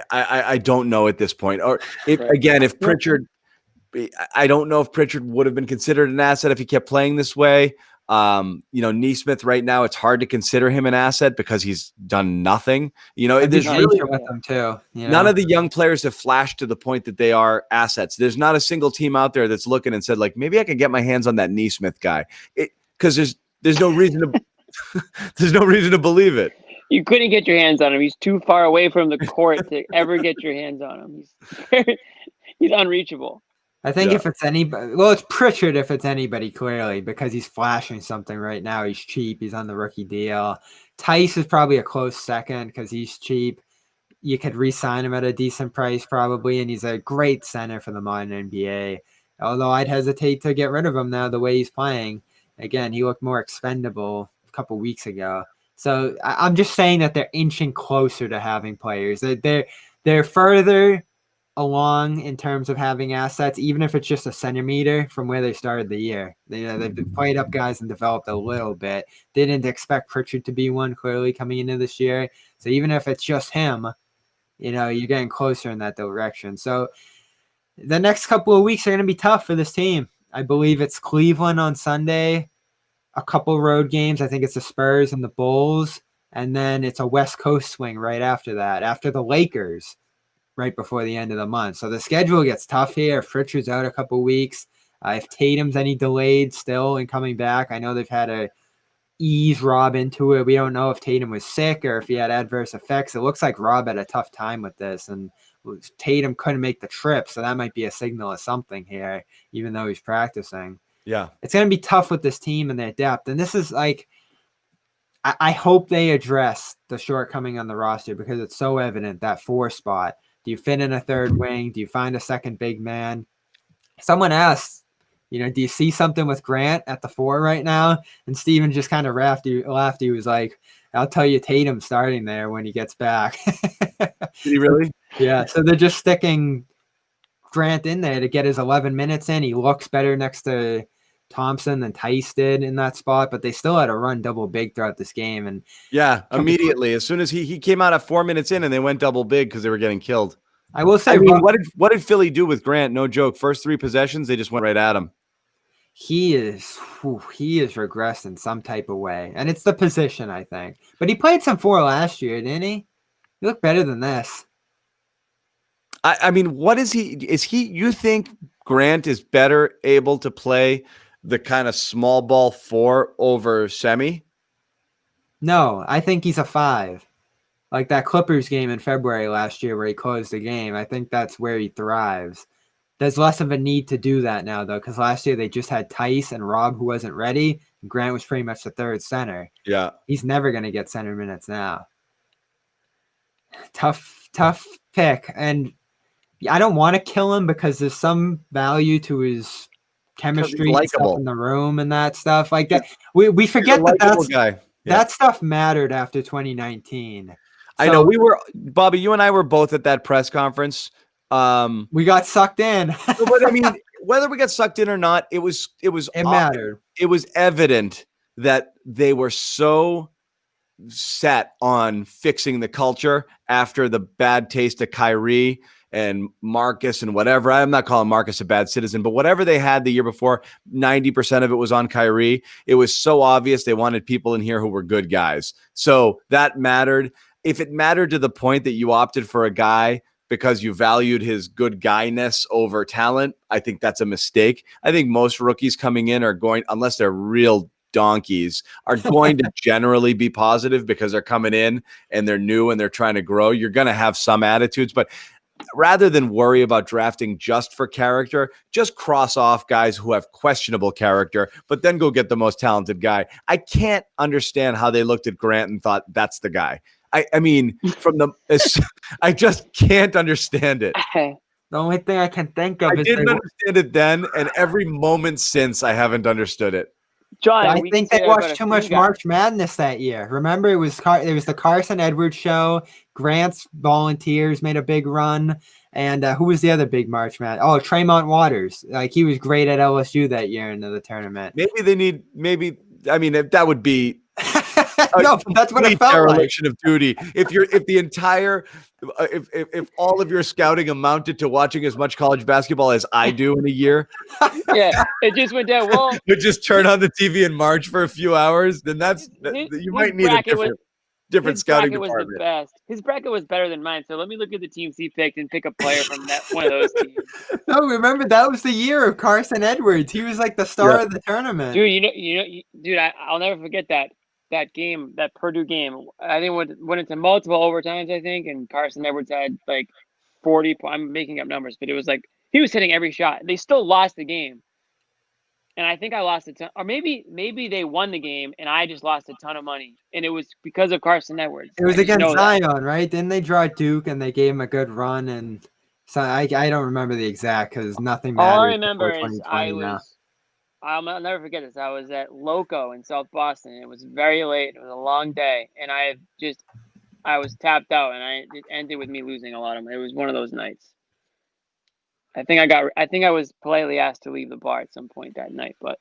I don't know at this point. Or if Pritchard, I don't know if Pritchard would have been considered an asset if he kept playing this way. You know, Nesmith right now, it's hard to consider him an asset because he's done nothing. You know, there's really with them too. None of the young players have flashed to the point that they are assets. There's not a single team out there that's looking and said, like, maybe I can get my hands on that Nesmith guy. Because there's no reason to there's no reason to believe it. You couldn't get your hands on him. He's too far away from the court to ever get your hands on him. He's unreachable. I think if it's anybody, well, it's Pritchard if it's anybody, clearly, because he's flashing something right now. He's cheap. He's on the rookie deal. Tice is probably a close second because he's cheap. you could re-sign him at a decent price probably, and he's a great center for the modern NBA. Although I'd hesitate to get rid of him now the way he's playing. Again, he looked more expendable a couple weeks ago. So I'm just saying that they're inching closer to having players. They're further along in terms of having assets, even if it's just a centimeter from where they started the year. They've played up guys and developed a little bit. Didn't expect Pritchard to be one clearly coming into this year. So even if it's just him, you're getting closer in that direction. So the next couple of weeks are going to be tough for this team. I believe it's Cleveland on Sunday, a couple road games. I think it's the Spurs and the Bulls, and then it's a West Coast swing right after that, after the Lakers, right before the end of the month. So the schedule gets tough here. If Pritchard's out a couple weeks, if Tatum's any delayed still in coming back, I know they've had to ease Rob into it. We don't know if Tatum was sick or if he had adverse effects. It looks like Rob had a tough time with this, and Tatum couldn't make the trip, so that might be a signal of something here, even though he's practicing. Yeah. It's going to be tough with this team and their depth. And this is like, I hope they address the shortcoming on the roster because it's so evident, that 4 spot. Do you fit in a third wing? Do you find a second big man? Someone asked, do you see something with Grant at the 4 right now? And Steven just kind of laughed. He was like, I'll tell you Tatum starting there when he gets back. Did he really? Yeah, so they're just sticking Grant in there to get his 11 minutes in. He looks better next to Thompson than Tice did in that spot, but they still had to run double big throughout this game. And yeah, immediately as soon as he came out at 4 minutes in, and they went double big because they were getting killed. I will say, what did Philly do with Grant? No joke. First 3 possessions, they just went right at him. He is regressed in some type of way, and it's the position, I think. But he played some 4 last year, didn't he? He looked better than this. I mean, what is he? You think Grant is better able to play the kind of small ball 4 over Semi? No, I think he's a 5. Like that Clippers game in February last year where he closed the game. I think that's where he thrives. There's less of a need to do that now, though, because last year they just had Tice and Rob, who wasn't ready. And Grant was pretty much the third center. Yeah. He's never going to get center minutes now. Tough pick. And I don't want to kill him because there's some value to his chemistry stuff in the room and that stuff like that. We forget that stuff mattered after 2019. So, I know Bobby, you and I were both at that press conference. We got sucked in. But I mean, whether we got sucked in or not, it mattered. It was evident that they were so set on fixing the culture after the bad taste of Kyrie and Marcus and whatever. I'm not calling Marcus a bad citizen, but whatever they had the year before, 90% of it was on Kyrie. It was so obvious they wanted people in here who were good guys. So that mattered. If it mattered to the point that you opted for a guy because you valued his good guyness over talent, I think that's a mistake. I think most rookies coming in are going, unless they're real donkeys, are going to generally be positive because they're coming in and they're new and they're trying to grow. You're going to have some attitudes, but rather than worry about drafting just for character, just cross off guys who have questionable character, but then go get the most talented guy. I can't understand how they looked at Grant and thought that's the guy. I mean, I just can't understand it. The only thing I can think of is I didn't understand it then, and every moment since I haven't understood it. John, I think they watched too much March Madness that year. Remember, it was the Carson Edwards show. Grant's Volunteers made a big run, and who was the other big March Madness? Oh, Tremont Waters. Like he was great at LSU that year into the tournament. That would be. No, that's what it felt dereliction of duty. If all of your scouting amounted to watching as much college basketball as I do in a year, yeah, it just went down. Well, you just turn on the TV and march for a few hours, then you might need a different scouting department. Was the best. His bracket was better than mine, so let me look at the teams he picked and pick a player from one of those teams. No, remember that was the year of Carson Edwards. He was like the star of the tournament. Dude, I'll never forget that game, that Purdue game. I think went into multiple overtimes, I think, and Carson Edwards had like 40 I'm making up numbers, but it was like he was hitting every shot. They still lost the game. and I think I lost a ton, or maybe they won the game and I just lost a ton of money, and it was because of Carson Edwards. It was against Zion, right? Didn't they draw Duke and they gave him a good run? And so I don't remember the exact because nothing matters. All I remember is I'll never forget this. I was at Loco in South Boston. It was very late. It was a long day, and I was tapped out, and it ended with me losing a lot of money. It was one of those nights. I think I was politely asked to leave the bar at some point that night, but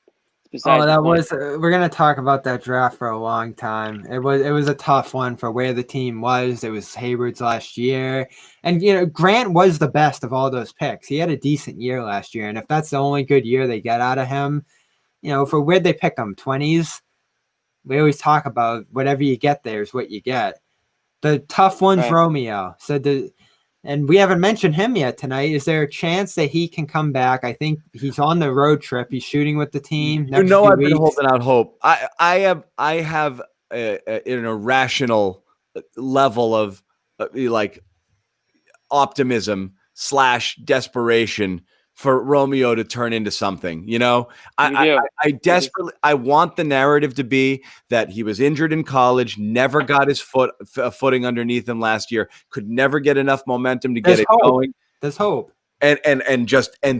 besides. We're gonna talk about that draft for a long time. It was a tough one for where the team was. It was Hayward's last year, and Grant was the best of all those picks. He had a decent year last year, and if that's the only good year they get out of him, for where'd they pick him? 20s. We always talk about whatever you get there is what you get. The tough one's right. Romeo. And we haven't mentioned him yet tonight. Is there a chance that he can come back? I think he's on the road trip. He's shooting with the team. I've been holding out hope. I have an irrational level of optimism / desperation for Romeo to turn into something. I desperately want the narrative to be that he was injured in college, never got his footing underneath him last year, could never get enough momentum to get it going. There's hope. And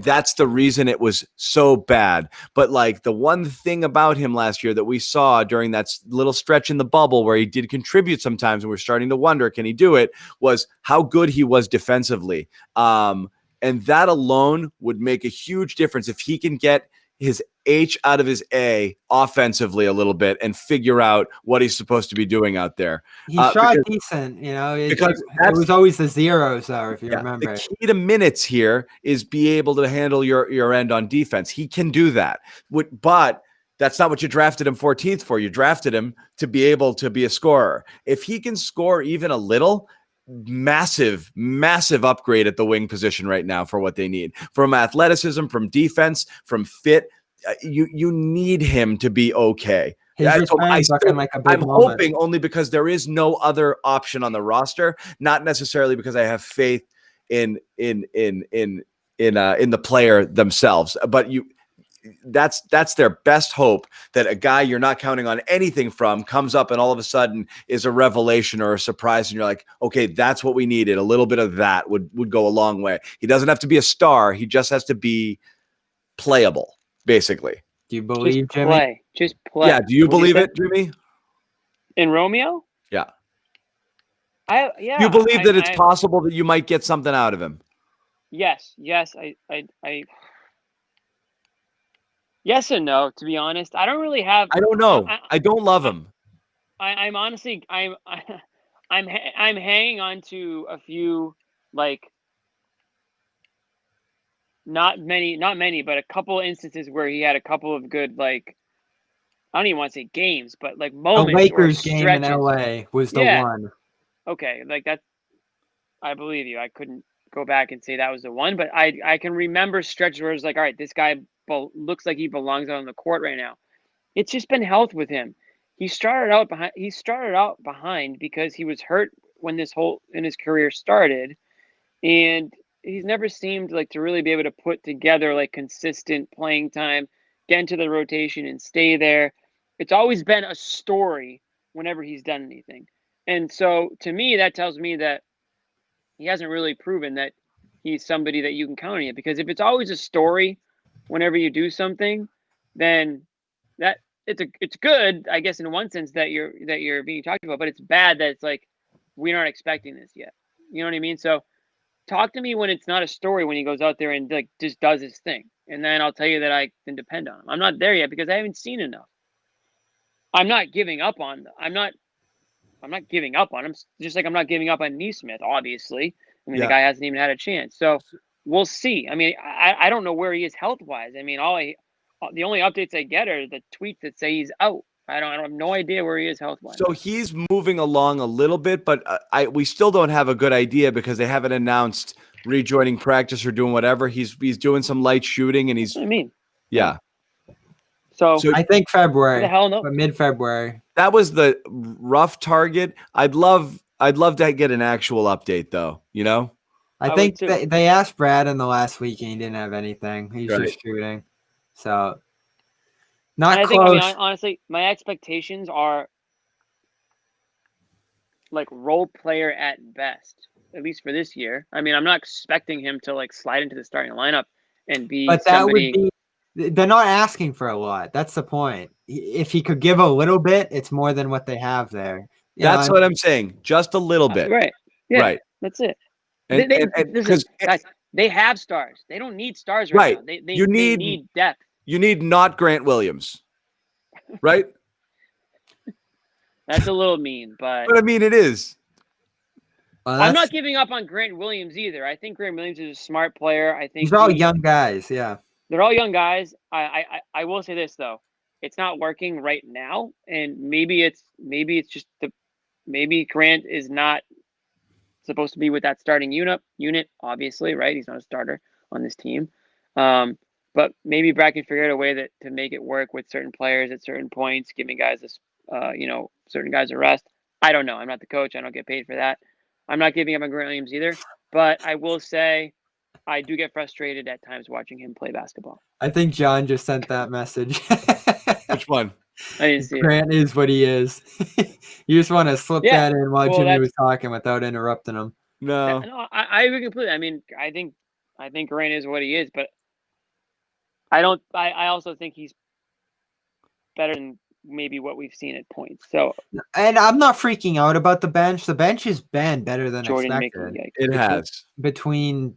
that's the reason it was so bad. But the one thing about him last year that we saw during that little stretch in the bubble where he did contribute sometimes, and we're starting to wonder, can he do it, was how good he was defensively. And that alone would make a huge difference if he can get his H out of his A offensively a little bit and figure out what he's supposed to be doing out there. He shot decent, because it was always the zeros, though, if you remember. The key to minutes here is be able to handle your end on defense. He can do that. But that's not what you drafted him 14th for. You drafted him to be able to be a scorer. If he can score even a little, massive upgrade at the wing position right now for what they need from athleticism, from defense, from fit. You need him to be okay. I'm hoping only because there is no other option on the roster, not necessarily because I have faith in the player themselves, but that's their best hope, that a guy you're not counting on anything from comes up and all of a sudden is a revelation or a surprise. And you're like, okay, that's what we needed. A little bit of that would go a long way. He doesn't have to be a star. He just has to be playable, basically. Do you believe, Jimmy? Just play. Yeah. Do you believe it, Jimmy? In Romeo? Yeah. Yeah. You believe that it's possible that you might get something out of him? Yes. Yes and no, to be honest. I don't really have. I don't know. I don't love him. I'm honestly I'm hanging on to a few, not many, but a couple instances where he had a couple of good, I don't even want to say games, but moments. The Lakers game in LA was the one. Okay, that. I believe you. I couldn't go back and say that was the one, but I can remember stretches where it's all right, this guy looks like he belongs out on the court right now. It's just been health with him. He started out behind because he was hurt when his career started, and he's never seemed to really be able to put together consistent playing time, get into the rotation and stay there. It's always been a story whenever he's done anything. And so to me, that tells me that he hasn't really proven that he's somebody that you can count on it, because if it's always a story whenever you do something, then that it's good, I guess, in one sense that you're being talked about, but it's bad that it's we aren't expecting this yet. You know what I mean? So talk to me when it's not a story, when he goes out there and just does his thing, and then I'll tell you that I can depend on him. I'm not there yet because I haven't seen enough. I'm not giving up on him, just like I'm not giving up on Neesmith, obviously. I mean, the guy hasn't even had a chance. So we'll see. I mean, I don't know where he is health-wise. I mean, the only updates I get are the tweets that say he's out. I have no idea where he is health-wise. So he's moving along a little bit, but we still don't have a good idea because they haven't announced rejoining practice or doing whatever. He's doing some light shooting, and he's. That's what I mean. Yeah. So I think February. The hell no. But mid-February. That was the rough target. I'd love to get an actual update, though. I think they asked Brad in the last week and he didn't have anything. He's just shooting. So Not and close. Honestly, my expectations are like role player at best, at least for this year. I mean, I'm not expecting him to like slide into the starting lineup and be but that somebody. would be. They're not asking for a lot. That's the point. If he could give a little bit, it's more than what they have there. That's what I'm saying. Just a little bit. Right. Yeah. Right. That's it. And Listen, guys, they have stars. They don't need stars right now. They need depth. You need not Grant Williams. Right? That's a little mean, but I mean, it is. Well, I'm not giving up on Grant Williams either. I think Grant Williams is a smart player. I think these are all young guys. Yeah, they're all young guys. I will say this though, it's not working right now, and maybe it's just maybe Grant is not supposed to be with that starting unit. Obviously, right? He's not a starter on this team. But maybe Brad can figure out a way to make it work with certain players at certain points, giving guys this, certain guys a rest. I don't know. I'm not the coach. I don't get paid for that. I'm not giving up on Grant Williams either. But I will say, I do get frustrated at times watching him play basketball. I think John just sent that message. Which one? I didn't see Grant is what he is. You just want to slip that in while Jimmy was talking without interrupting him. No, I agree completely. I mean, I think Grant is what he is, but I don't. I also think he's better than maybe what we've seen at points. So, and I'm not freaking out about the bench. The bench has been better than expected. It has. Between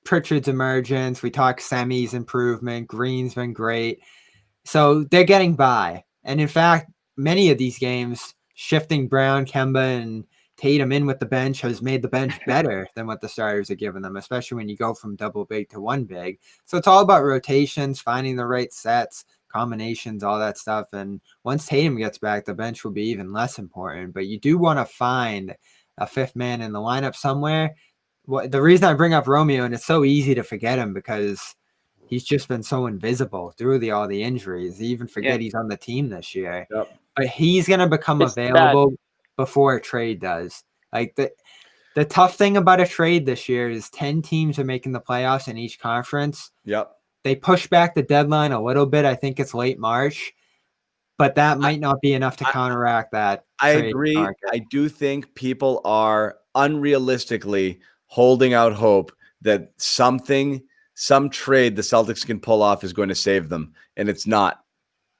Pritchard's emergence, we talked Semi's improvement. Green's been great. So they're getting by. And in fact, many of these games, shifting Brown, Kemba, and Tatum in with the bench has made the bench better than what the starters are giving them, especially when you go from double big to one big. So it's all about rotations, finding the right sets, combinations, all that stuff. And once Tatum gets back, the bench will be even less important. But you do want to find a fifth man in the lineup somewhere. The reason I bring up Romeo, and it's so easy to forget him because he's just been so invisible through all the injuries. You even forget he's on the team this year. Yep. But he's going to become available before a trade does. Like the tough thing about a trade this year is 10 teams are making the playoffs in each conference. Yep. They push back the deadline a little bit. I think it's late March, but that might not be enough to counteract that. I agree. Market. I do think people are unrealistically holding out hope that some trade the Celtics can pull off is going to save them. And it's not.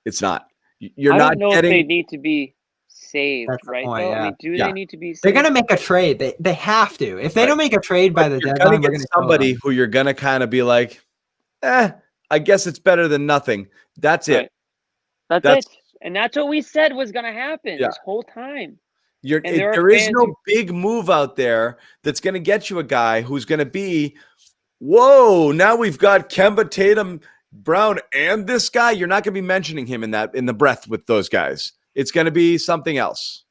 It's not. You're not getting. If they need to be saved, right? Point, I mean, do they need to be saved? They're going to make a trade. They have to. If they don't make a trade by the deadline, we're going to somebody who you're going to kind of be like, I guess it's better than nothing. That's it. That's it. And that's what we said was going to happen this whole time. There is no big move out there that's going to get you a guy who's going to be, whoa, now we've got Kemba, Tatum, Brown, and this guy. You're not going to be mentioning him in the breath with those guys. It's going to be something else.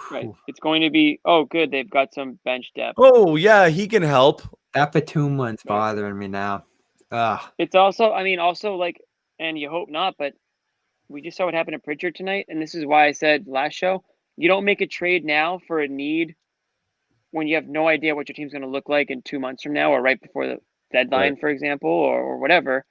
Right. It's going to be, oh, good, they've got some bench depth. Oh, yeah, he can help. That Batum one's bothering me now. Ugh. It's also like, and you hope not, but we just saw what happened to Pritchard tonight, and this is why I said last show, you don't make a trade now for a need when you have no idea what your team's going to look like in 2 months from now or right before the deadline, for example, or whatever,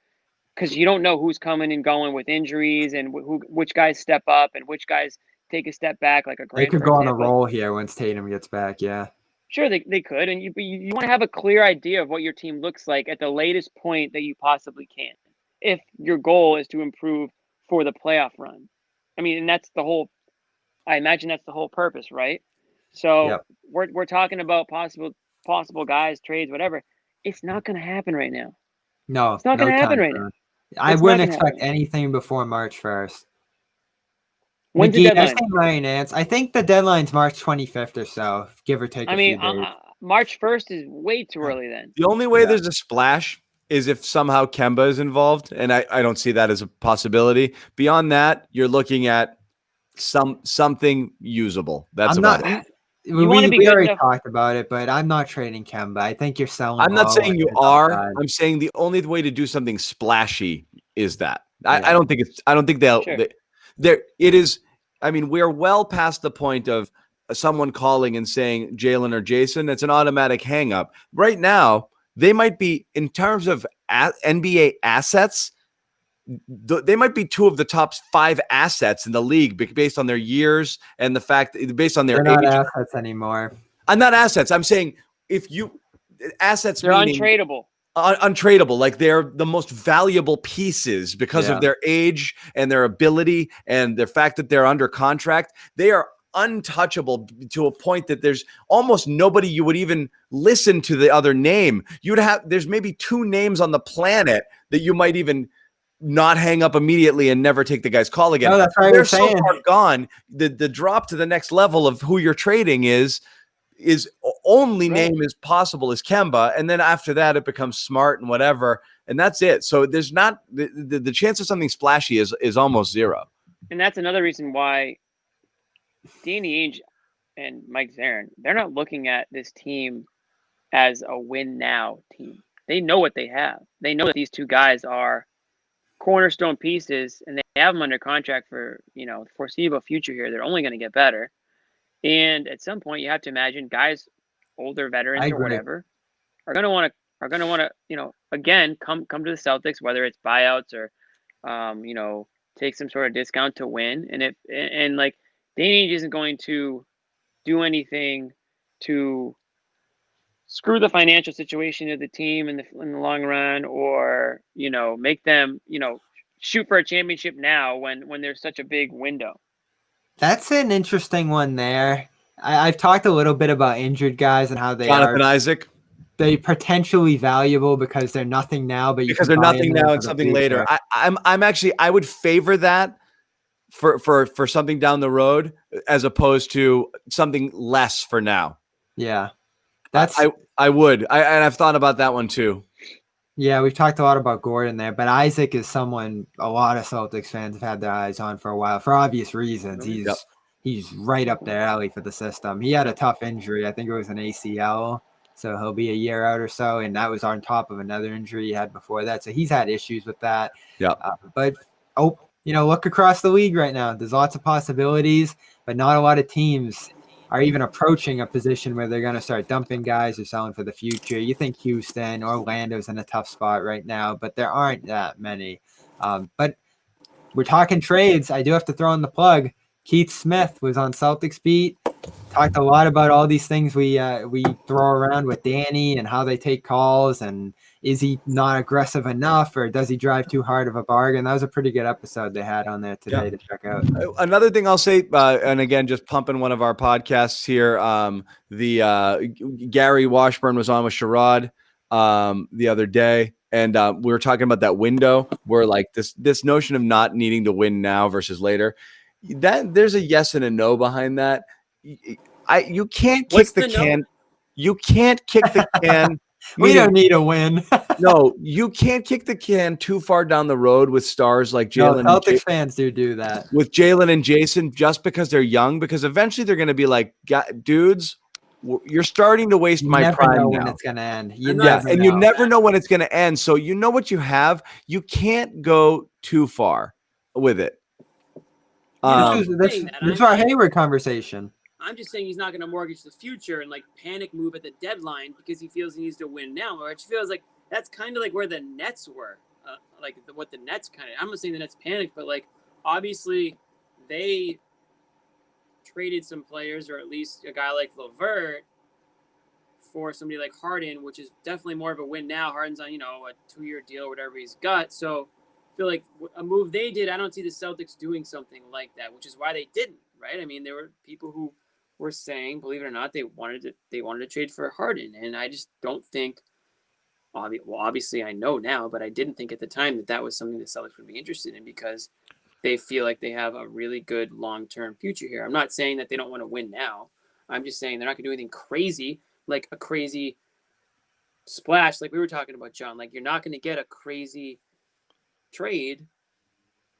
because you don't know who's coming and going with injuries and which guys step up and which guys take a step back, like a Grant. They could go on a roll here once Tatum gets back, yeah. Sure, they could, and you want to have a clear idea of what your team looks like at the latest point that you possibly can, if your goal is to improve for the playoff run. I mean, and that's the whole. I imagine that's the whole purpose, right? So we're talking about possible guys, trades, whatever. It's not going to happen right now. No, it's not going to happen right now. I wouldn't expect anything before March 1st. When's the deadline? I think the deadline's March 25th or so, give or take. March 1st is way too early then. The only way there's a splash is if somehow Kemba is involved, and I don't see that as a possibility. Beyond that, you're looking at something usable. That's about it. We already talked about it, but I'm not trading Kemba. I think you're selling. I'm not saying you are. I'm saying the only way to do something splashy is that. I don't think they'll. Sure. It is. I mean, we're well past the point of someone calling and saying Jaylen or Jason. It's an automatic hang up. Right now, they might be, in terms of NBA assets, they might be 2 of the top 5 assets in the league based on their years and the fact based on their They're age. not assets anymore. I'm not assets. I'm saying if you assets, they're meaning untradeable. Untradeable, like they're the most valuable pieces because of their age and their ability and the fact that they're under contract. They are untouchable to a point that there's almost nobody you would even listen to the other name. There's maybe 2 names on the planet that you might even not hang up immediately and never take the guy's call again. No, that's right. They're so far gone. The drop to the next level of who you're trading is only name is possible is Kemba, and then after that it becomes Smart and whatever, and that's it. So there's not the chance of something splashy is almost zero. And that's another reason why Danny Ainge and Mike Zarin, they're not looking at this team as a win now team. They know what they have. They know that these 2 guys are cornerstone pieces, and they have them under contract for the foreseeable future here. They're only going to get better. And at some point, you have to imagine guys, older veterans or whatever, are going to want to, again, come to the Celtics, whether it's buyouts or, take some sort of discount to win. And like Danny isn't going to do anything to screw the financial situation of the team in the long run, or make them shoot for a championship now when there's such a big window. That's an interesting one there. I've talked a little bit about injured guys and how they Jonathan Isaac. They potentially valuable because they're nothing now, but because they're nothing now and something later. I would favor that for something down the road as opposed to something less for now. Yeah, I would. And I've thought about that one too. Yeah, we've talked a lot about Gordon there, but Isaac is someone a lot of Celtics fans have had their eyes on for a while for obvious reasons. He's right up their alley for the system. He had a tough injury. I think it was an ACL, so he'll be a year out or so, and that was on top of another injury he had before that. So he's had issues with that. Yeah. But look across the league right now. There's lots of possibilities, but not a lot of teams are even approaching a position where they're going to start dumping guys or selling for the future. You think Houston, Orlando's in a tough spot right now, but there aren't that many. But we're talking trades. I do have to throw in the plug. Keith Smith was on Celtics Beat. Talked a lot about all these things we throw around with Danny and how they take calls, and is he not aggressive enough, or does he drive too hard of a bargain? That was a pretty good episode they had on there today to check out. Another thing I'll say, and again, just pumping one of our podcasts here, Gary Washburn was on with Sherrod the other day, and we were talking about that window where like this notion of not needing to win now versus later. That there's a yes and a no behind that. You can't kick the can. You can't kick the can. We don't need a win. No, you can't kick the can too far down the road with stars like Jaylen. No, Celtics fans do that with Jaylen and Jason just because they're young. Because eventually they're going to be like, dudes, you're starting to waste my prime now. When it's going to end. You never know when it's going to end. So you know what you have. You can't go too far with it. This is our Hayward conversation. I'm just saying he's not going to mortgage the future and like panic move at the deadline because he feels he needs to win now. Which feels like that's kind of like where the Nets were, what the Nets kind of. I'm not saying the Nets panicked, but like obviously they traded some players, or at least a guy like LeVert, for somebody like Harden, which is definitely more of a win now. Harden's on a 2-year deal or whatever he's got, so. Feel like a move they did, I don't see the Celtics doing something like that, which is why they didn't, right? I mean, there were people who were saying, believe it or not, they wanted to trade for Harden, and I just don't think. Obviously, I know now, but I didn't think at the time that was something the Celtics would be interested in because they feel like they have a really good long-term future here. I'm not saying that they don't want to win now. I'm just saying they're not going to do anything crazy, like a crazy splash, like we were talking about, John. Like you're not going to get a crazy trade,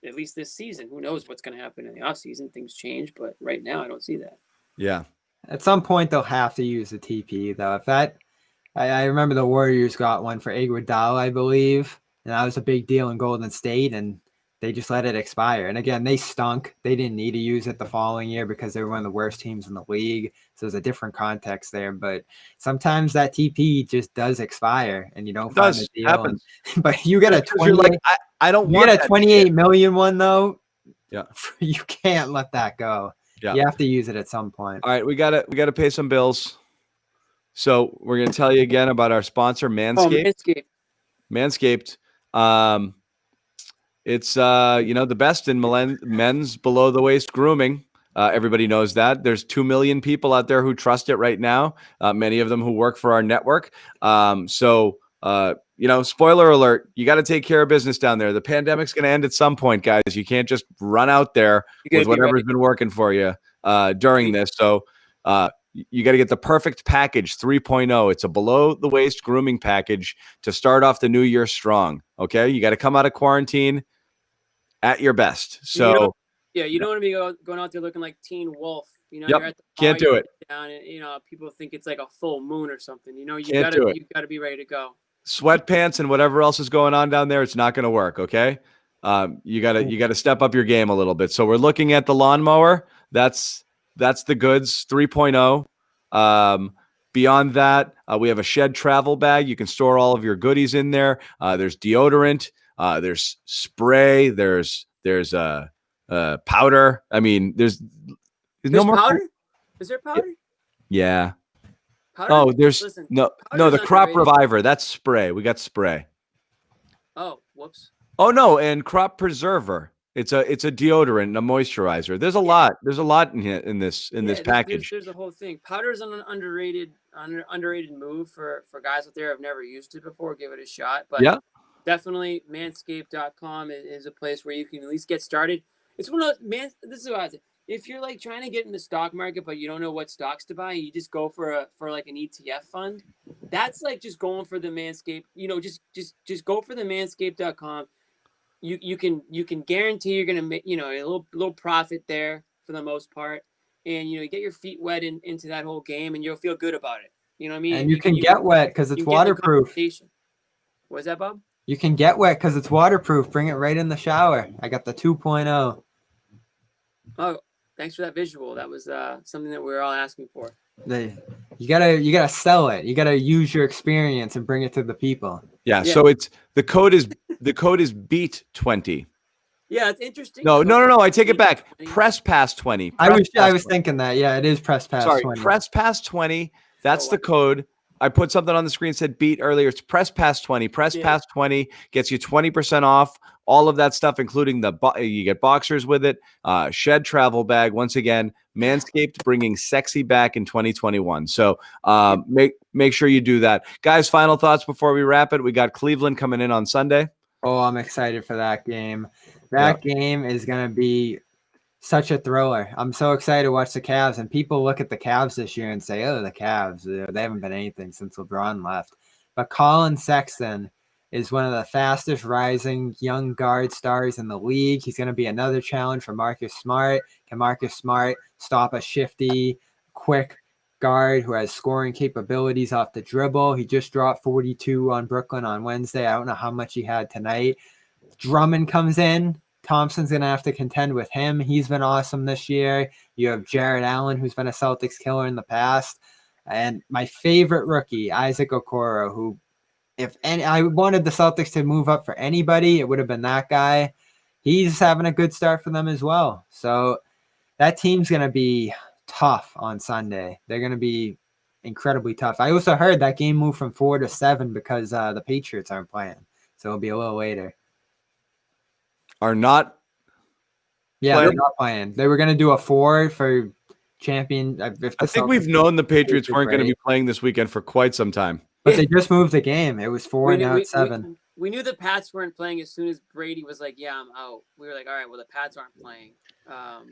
at least this season. Who knows what's going to happen in the offseason? Things change, but right now I don't see that. Yeah. At some point they'll have to use the TP though. If that, I remember the Warriors got one for Iguodala, I believe, and that was a big deal in Golden State, and they just let it expire. And again, they stunk. They didn't need to use it the following year because they were one of the worst teams in the league. So there's a different context there. But sometimes that TP just does expire and you don't find the deal. But you get a 28, I don't you want get a 28 million one though. Yeah. You can't let that go. Yeah. You have to use it at some point. All right, we gotta pay some bills. So we're gonna tell you again about our sponsor, Manscaped. Manscaped. It's the best in men's below the waist grooming. Everybody knows that. There's 2 million people out there who trust it right now. Many of them who work for our network. Spoiler alert, you got to take care of business down there. The pandemic's going to end at some point, guys. You can't just run out there with whatever's been working for you during this. So you got to get the perfect package 3.0. It's a below the waist grooming package to start off the new year strong. Okay. You got to come out of quarantine at your best. So you don't want to be going out there looking like Teen Wolf. You're at the bar, can't do it. Down and, people think it's like a full moon or something. You got to be ready to go. Sweatpants and whatever else is going on down there, it's not going to work. Okay. You gotta step up your game a little bit. So we're looking at the lawnmower. That's the goods 3.0. Beyond that, we have a shed travel bag. You can store all of your goodies in there. There's deodorant. There's spray. There's powder. I mean, there's no more powder. Is there powder? Yeah. Powder? Oh, the Crop Reviver. That's spray. We got spray. Oh, whoops. Oh no, and Crop Preserver. It's a deodorant and a moisturizer. There's a lot. There's a lot in this package. There's a whole thing. Powder is an underrated move for guys out there who have never used it before. Give it a shot. But definitely manscaped.com is a place where you can at least get started. It's one of those, this is what I say. If you're like trying to get in the stock market, but you don't know what stocks to buy, you just go for like an ETF fund. That's like just going for the Manscaped, just go for the manscaped.com. You can guarantee you're going to make, a little profit there for the most part. And, you get your feet wet into that whole game and you'll feel good about it. You know what I mean? And you can get wet because it's waterproof. What's that, Bob? You can get wet because it's waterproof. Bring it right in the shower. I got the 2.0. Oh, thanks for that visual. That was something that we were all asking for. You gotta sell it. You gotta use your experience and bring it to the people. Yeah. So the code is beat 20. Yeah, it's interesting. No. I take it back. Press pass 20. I was thinking that. Yeah, it is press pass 20. Press pass 20. That's the code. I put something on the screen said beat earlier. It's press pass 20. Press pass 20 gets you 20% off. All of that stuff, including you get boxers with it. Shed travel bag. Once again, Manscaped bringing sexy back in 2021. So make sure you do that, guys. Final thoughts before we wrap it. We got Cleveland coming in on Sunday. Oh, I'm excited for that game. That game is gonna be such a thriller. I'm so excited to watch the Cavs. And people look at the Cavs this year and say, "Oh, the Cavs, they haven't been anything since LeBron left." But Colin Sexton is one of the fastest rising young guard stars in the league. He's going to be another challenge for Marcus Smart. Can Marcus Smart stop a shifty, quick guard who has scoring capabilities off the dribble? He just dropped 42 on Brooklyn on Wednesday. I don't know how much he had tonight. Drummond comes in. Thompson's going to have to contend with him. He's been awesome this year. You have Jared Allen, who's been a Celtics killer in the past. And my favorite rookie, Isaac Okoro, who, I wanted the Celtics to move up for anybody, it would have been that guy. He's having a good start for them as well. So that team's going to be tough on Sunday. They're going to be incredibly tough. I also heard that game moved from 4 to 7 because the Patriots aren't playing. So it'll be a little later. Are not? Yeah, playing? They're not playing. They were going to do a 4 for champion. I think we've known the Patriots weren't going to be playing this weekend for quite some time. But they just moved the game. It was 4, now it's 7. We knew the Pats weren't playing as soon as Brady was like, "Yeah, I'm out." We were like, "All right, well, the Pats aren't playing.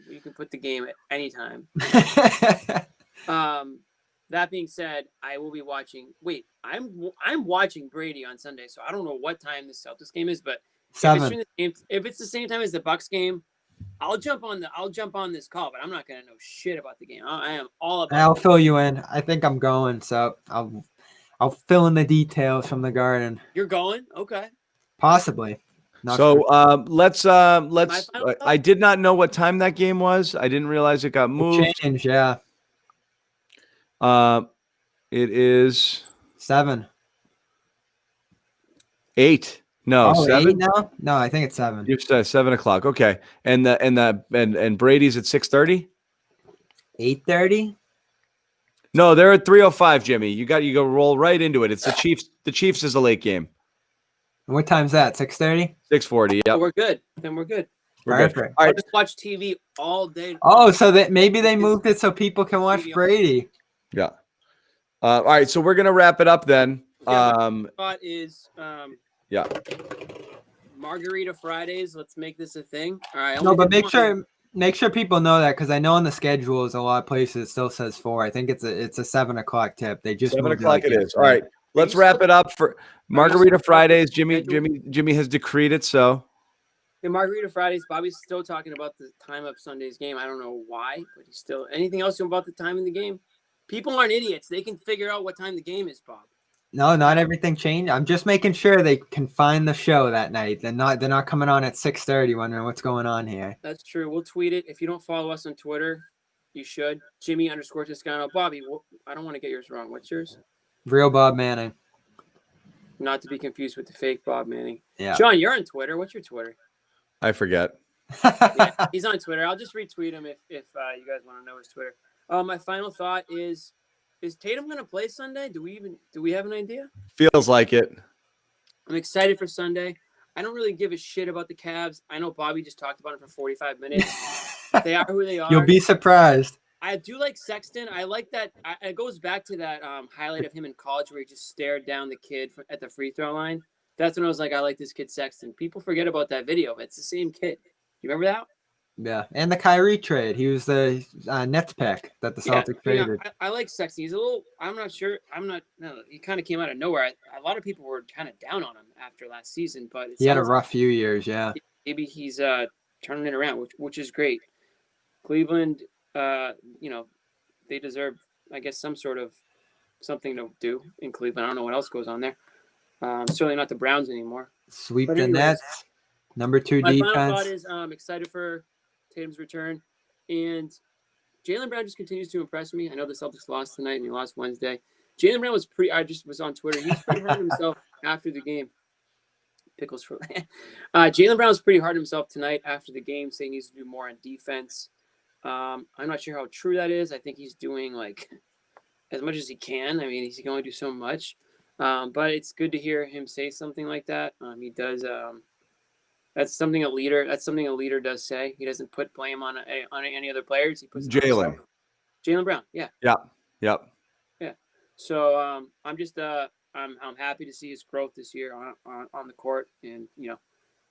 You can put the game at any time." That being said, I will be watching. Wait, I'm watching Brady on Sunday, so I don't know what time the Celtics game is, but 7. If it's the same time as the Bucks game, I'll jump on this call, but I'm not gonna know shit about the game. I am all about. I'll fill you in. I think I'm going, so I'll fill in the details from the Garden. You're going? Okay. Possibly. Let's. I did not know what time that game was. I didn't realize it got moved. Change, yeah. It is 7. 8. No, 7 8 now. No, I think it's 7. You're 7:00. Okay, and Brady's at 6:30. 8:30. No, they're at 3:05. Jimmy, you go roll right into it. It's the Chiefs. The Chiefs is a late game. And what time's that? 6:30. 6:40. Yeah, we're good. Then we're good. Perfect. All right. I'll just watch TV all day. Oh, so that maybe they moved it so people can watch Brady. Yeah. All right, so we're gonna wrap it up then. Thought is yeah. Margarita Fridays. Let's make this a thing. All right. No, but make sure people know that, because I know on the schedules a lot of places it still says 4. I think it's a 7:00 tip. They just 7:00 it is. All right, let's wrap it up for Margarita Fridays. Jimmy has decreed it. So in Margarita Fridays, Bobby's still talking about the time of Sunday's game. I don't know why, but he's still. Anything else about the time in the game? People aren't idiots. They can figure out what time the game is, Bob. No, not everything changed. I'm just making sure they can find the show that night. They're not coming on at 6:30 wondering what's going on here. That's true. We'll tweet it. If you don't follow us on Twitter, you should. Jimmy_Toscano. Bobby, I don't want to get yours wrong. What's yours? Real Bob Manning. Not to be confused with the fake Bob Manning. Yeah. John, you're on Twitter. What's your Twitter? I forget. Yeah, he's on Twitter. I'll just retweet him if you guys want to know his Twitter. My final thought is Tatum going to play Sunday? Do we have an idea? Feels like it. I'm excited for Sunday. I don't really give a shit about the Cavs. I know Bobby just talked about it for 45 minutes. They are who they are. You'll be surprised. I do like Sexton. I like that. It goes back to that highlight of him in college where he just stared down the kid at the free throw line. That's when I was like, I like this kid Sexton. People forget about that video. It's the same kid. You remember that? Yeah, and the Kyrie trade. He was the Nets pick that the Celtics traded. I like Sexton. He's a little. I'm not sure. No, he kind of came out of nowhere. A lot of people were kind of down on him after last season, but he had a rough few years. Yeah, maybe he's turning it around, which is great. Cleveland, they deserve, I guess, some sort of something to do in Cleveland. I don't know what else goes on there. Certainly not the Browns anymore. Sweep the Nets. Number 2 defense. My final thought is I'm excited for Tatum's return, and Jaylen Brown just continues to impress me. I know the Celtics lost tonight and he lost Wednesday. Jaylen Brown was I just was on Twitter. He was pretty hard on himself after the game. Pickles for Jaylen Brown was pretty hard on himself tonight after the game, saying he needs to do more on defense. I'm not sure how true that is. I think he's doing like as much as he can. I mean, he can only do so much. But it's good to hear him say something like that. He does. That's something a leader does say. He doesn't put blame on any other players. He puts Jaylen Brown. Yeah. Yep. Yeah. So I'm just I'm happy to see his growth this year on the court, and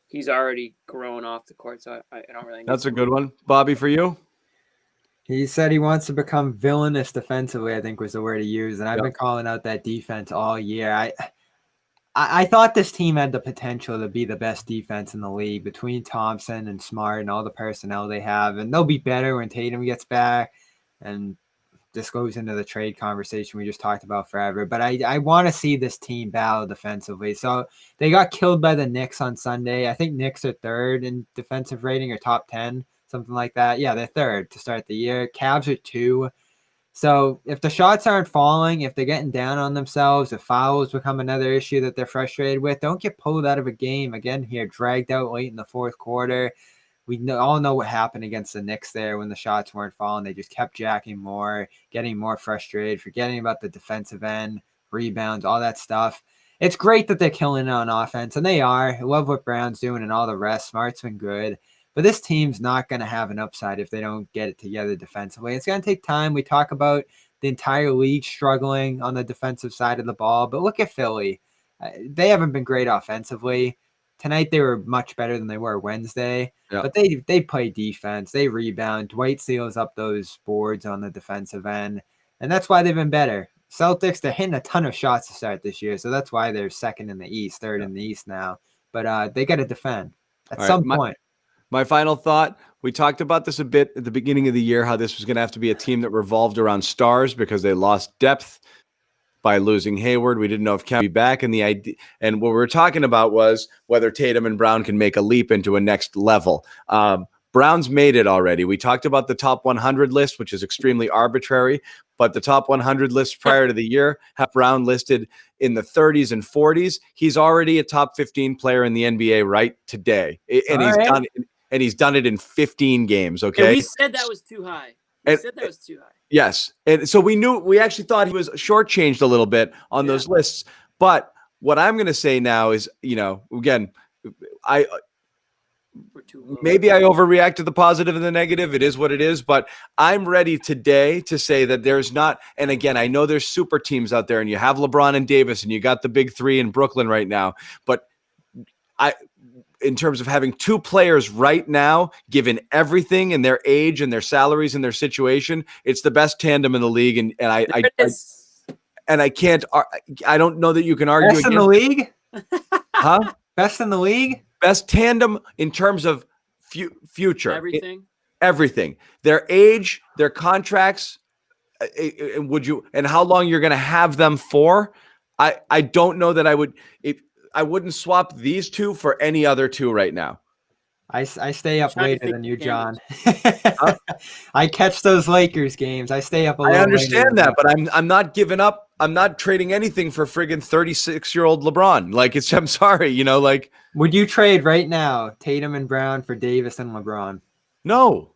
he's already growing off the court. So I don't really. That's a good one, Bobby, for you. He said he wants to become villainous defensively, I think was the word he used, and I've been calling out that defense all year. I thought this team had the potential to be the best defense in the league between Thompson and Smart and all the personnel they have. And they'll be better when Tatum gets back. And this goes into the trade conversation we just talked about forever. But I want to see this team battle defensively. So they got killed by the Knicks on Sunday. I think Knicks are 3rd in defensive rating or top 10, something like that. Yeah, they're 3rd to start the year. Cavs are 2. So if the shots aren't falling, if they're getting down on themselves, if fouls become another issue that they're frustrated with, don't get pulled out of a game again here, dragged out late in the 4th quarter. We all know what happened against the Knicks there when the shots weren't falling. They just kept jacking more, getting more frustrated, forgetting about the defensive end, rebounds, all that stuff. It's great that they're killing it on offense, and they are. I love what Brown's doing and all the rest. Smart's been good. But this team's not going to have an upside if they don't get it together defensively. It's going to take time. We talk about the entire league struggling on the defensive side of the ball. But look at Philly. They haven't been great offensively. Tonight they were much better than they were Wednesday. Yeah. But they play defense. They rebound. Dwight seals up those boards on the defensive end. And that's why they've been better. Celtics, they're hitting a ton of shots to start this year. So that's why they're 2nd in the East, 3rd in the East now. But they got to defend at some point. My final thought, we talked about this a bit at the beginning of the year, how this was going to have to be a team that revolved around stars because they lost depth by losing Hayward. We didn't know if Kemba would be back, and what we were talking about was whether Tatum and Brown can make a leap into a next level. Brown's made it already. We talked about the top 100 list, which is extremely arbitrary, but the top 100 lists prior to the year have Brown listed in the 30s and 40s. He's already a top 15 player in the NBA right today, and he's done it in 15 games. Okay, and we said that was too high. Yes, and so we actually thought he was shortchanged a little bit on those lists. But what I'm going to say now is, again, maybe I overreact to the positive and the negative. It is what it is. But I'm ready today to say that there's not. And again, I know there's super teams out there, and you have LeBron and Davis, and you got the big three in Brooklyn right now. But in terms of having two players right now, given everything and their age and their salaries and their situation, it's the best tandem in the league. And I can't. I don't know that you can argue. Best in the league? Huh? Best in the league? Best tandem in terms of future. Everything. Their age, their contracts, and how long you're going to have them for. I don't know that I would. I wouldn't swap these two for any other two right now. I stay up later than you, John. Huh? I catch those Lakers games. I stay up a little. I understand that, but I'm not giving up. I'm not trading anything for friggin' 36-year-old LeBron. I'm sorry, Would you trade right now Tatum and Brown for Davis and LeBron? No.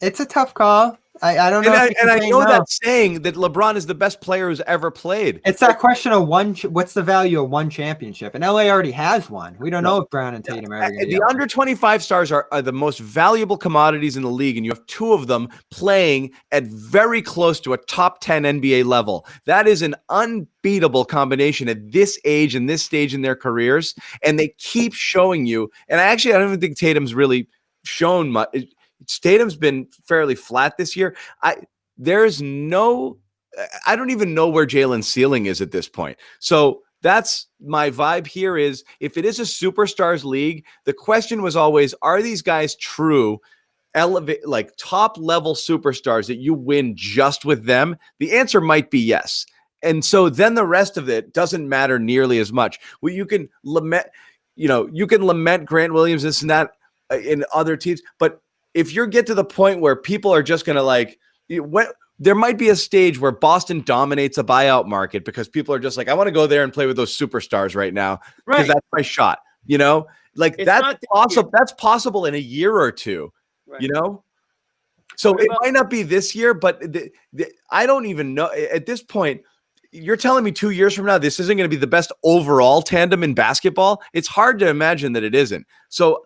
It's a tough call. I don't know. And I know that saying that LeBron is the best player who's ever played. It's that question of what's the value of one championship? And LA already has one. We don't know if Brown and Tatum are ever going to The under 25 stars are the most valuable commodities in the league, and you have two of them playing at very close to a top 10 NBA level. That is an unbeatable combination at this age and this stage in their careers, and they keep showing you. And I don't even think Tatum's really shown much. Tatum's been fairly flat this year. I don't even know where Jaylen's ceiling is at this point. So that's my vibe here is if it is a superstars league, the question was always, are these guys true top level superstars that you win just with them? The answer might be yes. And so then the rest of it doesn't matter nearly as much. Well, you can lament Grant Williams, this and that in other teams, but if you get to the point where people are just going to there might be a stage where Boston dominates a buyout market because people are just I want to go there and play with those superstars right now because that's my shot. That's possible. That's possible in a year or two. Right. So it might not be this year, but I don't even know at this point. You're telling me 2 years from now this isn't going to be the best overall tandem in basketball? It's hard to imagine that it isn't. So.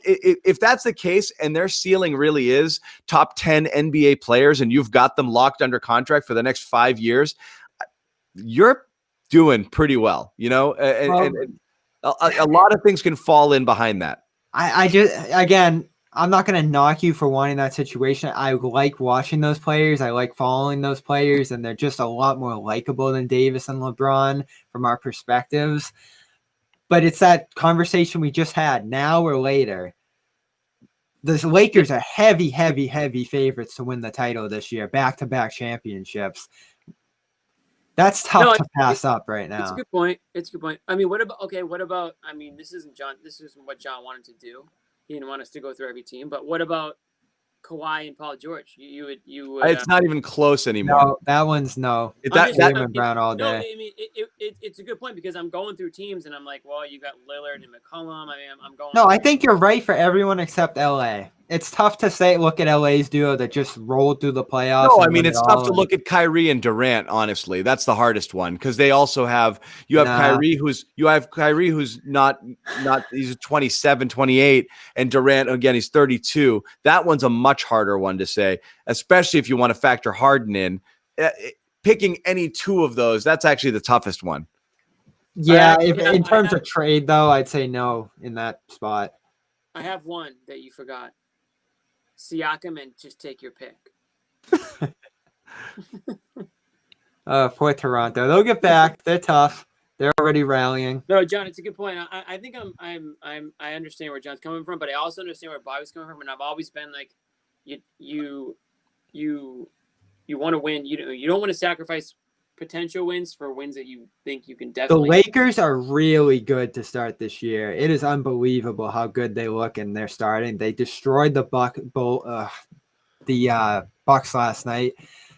If that's the case and their ceiling really is top 10 NBA players and you've got them locked under contract for the next 5 years, you're doing pretty well, and a lot of things can fall in behind that. I'm not going to knock you for wanting that situation. I like watching those players. I like following those players, and they're just a lot more likable than Davis and LeBron from our perspectives. But it's that conversation we just had, now or later. The Lakers are heavy, heavy, heavy favorites to win the title this year, back-to-back championships. That's tough to pass up right now. It's a good point. I mean, what about this isn't what John wanted to do. He didn't want us to go through every team, but what about Kawhi and Paul George? You would. It's not even close anymore. No, that one's no. That Brown all day. No, I mean it's a good point because I'm going through teams and I'm like, well, you got Lillard and McCollum. I mean, I'm going. No, I think you're right for everyone except LA. It's tough to look at LA's duo that just rolled through the playoffs. No, I mean, it's tough to look at Kyrie and Durant, honestly. That's the hardest one because they also have Kyrie who's not he's 27, 28, and Durant, again, he's 32. That one's a much harder one to say, especially if you want to factor Harden in. Picking any two of those, that's actually the toughest one. Yeah, in terms of trade, though, I'd say no in that spot. I have one that you forgot. Siakam, and just take your pick. For Toronto, they'll get back. They're tough. They're already rallying. No, John, it's a good point. I think I understand where John's coming from, but I also understand where Bobby's coming from, and I've always been like, you you want to win. You don't want to sacrifice potential wins for wins that you think you can The definitely. Lakers are really good to start this year. It is unbelievable how good they look, and they're starting. They destroyed the Bucks last night.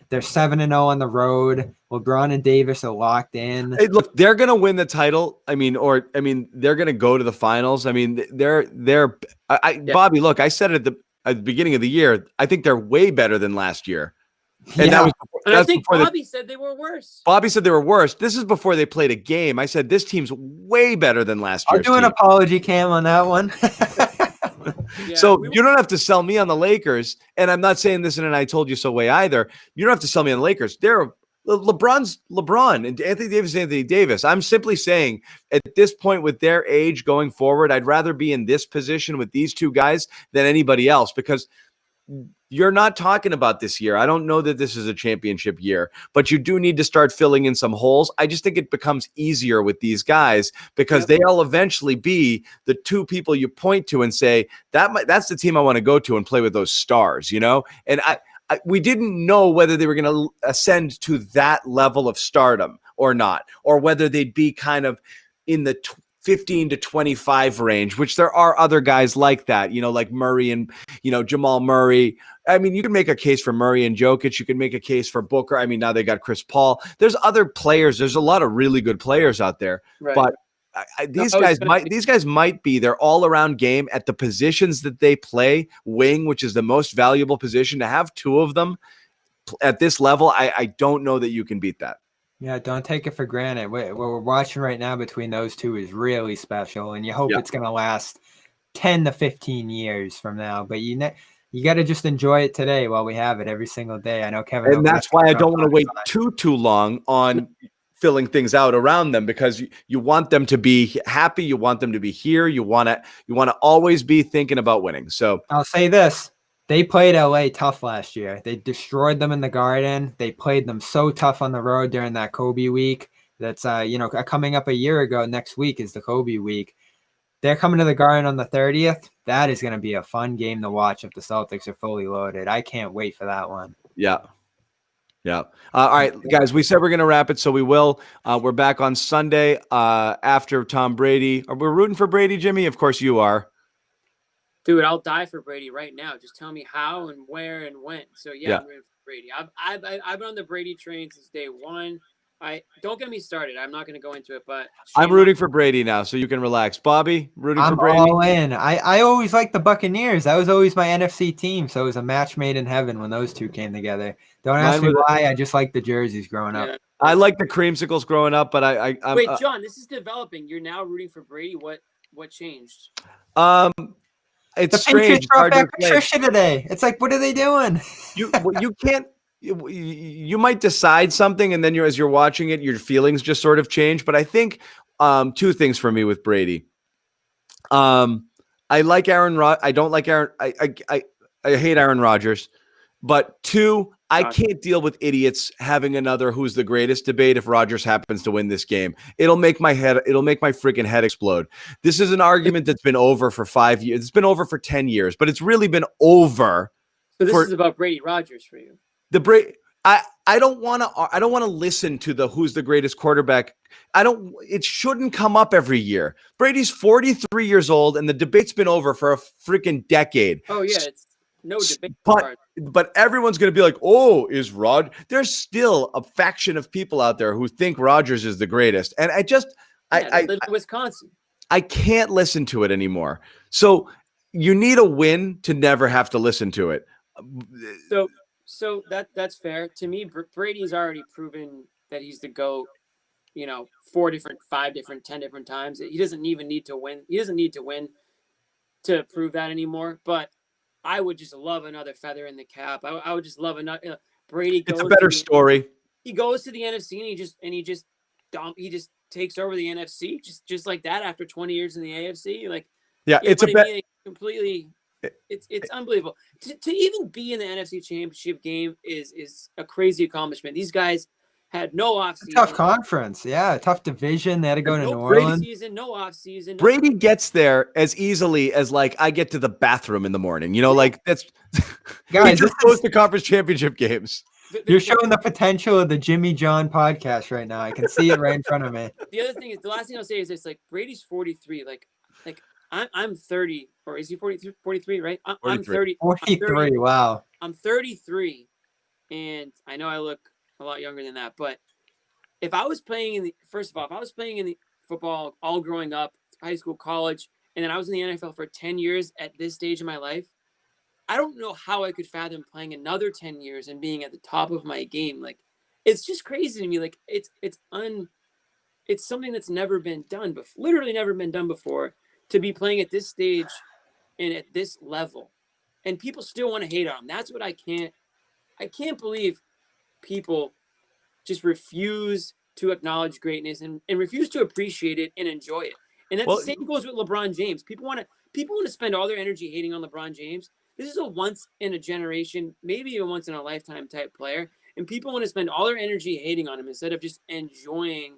They're 7-0 on the road. LeBron and Davis are locked in. Hey, look, they're going to win the title. I mean, they're going to go to the finals. I mean, Bobby, look, I said it at the beginning of the year. I think they're way better than last year. And Yeah. I think Bobby said they were worse. Bobby said they were worse. This is before they played a game. I said this team's way better than last year. I'll do an apology, Cam, on that one. Yeah, so you don't have to sell me on the Lakers. And I'm not saying this in an I told you so way either. You don't have to sell me on the Lakers. LeBron's LeBron and Anthony Davis is Anthony Davis. I'm simply saying at this point with their age going forward, I'd rather be in this position with these two guys than anybody else because you're not talking about this year. I don't know that this is a championship year, but you do need to start filling in some holes. I just think it becomes easier with these guys because they'll eventually be the two people you point to and say, that's the team I want to go to and play with those stars, you know? And we didn't know whether they were going to ascend to that level of stardom or not, or whether they'd be kind of in the 15 to 25 range, which there are other guys like that, you know, like Murray and, you know, Jamal Murray. I mean, you can make a case for Murray and Jokic. You can make a case for Booker. I mean, now they got Chris Paul. There's other players. There's a lot of really good players out there, but these guys might be their all-around game at the positions that they play. Wing, which is the most valuable position, to have two of them at this level, I don't know that you can beat that. Yeah, don't take it for granted. What we're watching right now between those two is really special, and you hope it's going to last 10 to 15 years from now. But you got to just enjoy it today while we have it every single day. I know Kevin. And that's why I don't want to wait too long on filling things out around them because you want them to be happy. You want them to be here. You want to always be thinking about winning. So I'll say this. They played LA tough last year. They destroyed them in the Garden. They played them so tough on the road during that Kobe week. That's coming up a year ago. Next week is the Kobe week. They're coming to the Garden on the 30th. That is going to be a fun game to watch if the Celtics are fully loaded. I can't wait for that one. Yeah. All right, guys, we said we're going to wrap it, so we will. We're back on Sunday after Tom Brady. Are we rooting for Brady, Jimmy? Of course you are. Dude, I'll die for Brady right now. Just tell me how and where and when. So I'm rooting for Brady. I've been on the Brady train since day one. Don't get me started. I'm not going to go into it, but I'm rooting for Brady now, so you can relax. Bobby, rooting for Brady. I'm all in. I always liked the Buccaneers. That was always my NFC team, so it was a match made in heaven when those two came together. Don't ask me why. I just like the jerseys growing up. I like the creamsicles growing up, but wait, John, this is developing. You're now rooting for Brady. What changed? It's the strange. Brought back Patricia today. It's like, what are they doing? You can't. You might decide something, and then as you're watching it, your feelings just sort of change. But I think two things for me with Brady. I like Aaron. I don't like Aaron. I hate Aaron Rodgers. But two, I can't deal with idiots having another who's the greatest debate if Rodgers happens to win this game. It'll make my freaking head explode. This is an argument that's been over for 5 years. It's been over for 10 years, but it's really been over. So this is about Brady Rodgers for you. I don't want to listen to the who's the greatest quarterback. It shouldn't come up every year. Brady's 43 years old and the debate's been over for a freaking decade. Oh yeah, it's no debate. But everyone's going to be like, "Oh, is Rod?" There's still a faction of people out there who think Rodgers is the greatest. And I live in Wisconsin. I can't listen to it anymore. So you need a win to never have to listen to it. So that's fair. To me, Brady's already proven that he's the GOAT, 4 different, 5 different, 10 different times. He doesn't even need to win. He doesn't need to win to prove that anymore. But I would just love another feather in the cap. I would just love another Brady. It's a better story. He goes to the NFC and he just takes over the NFC just like that after 20 years in the AFC. Like, it's completely. It's unbelievable to even be in the NFC Championship game is a crazy accomplishment. These guys had no offseason. Tough conference, tough division. They had to go to New Orleans. No offseason. Brady gets there as easily as like I get to the bathroom in the morning. Like that's guys. He just goes to conference championship games. You're showing the potential of the Jimmy John podcast right now. I can see it right in front of me. The other thing is, the last thing I'll say is this: like Brady's 43. Like I'm 30, or is he 43? Right? I'm 30. 43. Wow. I'm 33, and I know I look a lot younger than that. But if I was playing if I was playing in the football all growing up, high school, college, and then I was in the NFL for 10 years at this stage of my life, I don't know how I could fathom playing another 10 years and being at the top of my game. Like, it's just crazy to me. Like, it's something that's never been done before, literally never been done before, to be playing at this stage and at this level. And people still want to hate on him. That's what I can't believe people just refuse to acknowledge greatness and refuse to appreciate it and enjoy it. And that's the same goes with LeBron James. People want to spend all their energy hating on LeBron James. This is a once in a generation, maybe even once in a lifetime type player. And people want to spend all their energy hating on him instead of just enjoying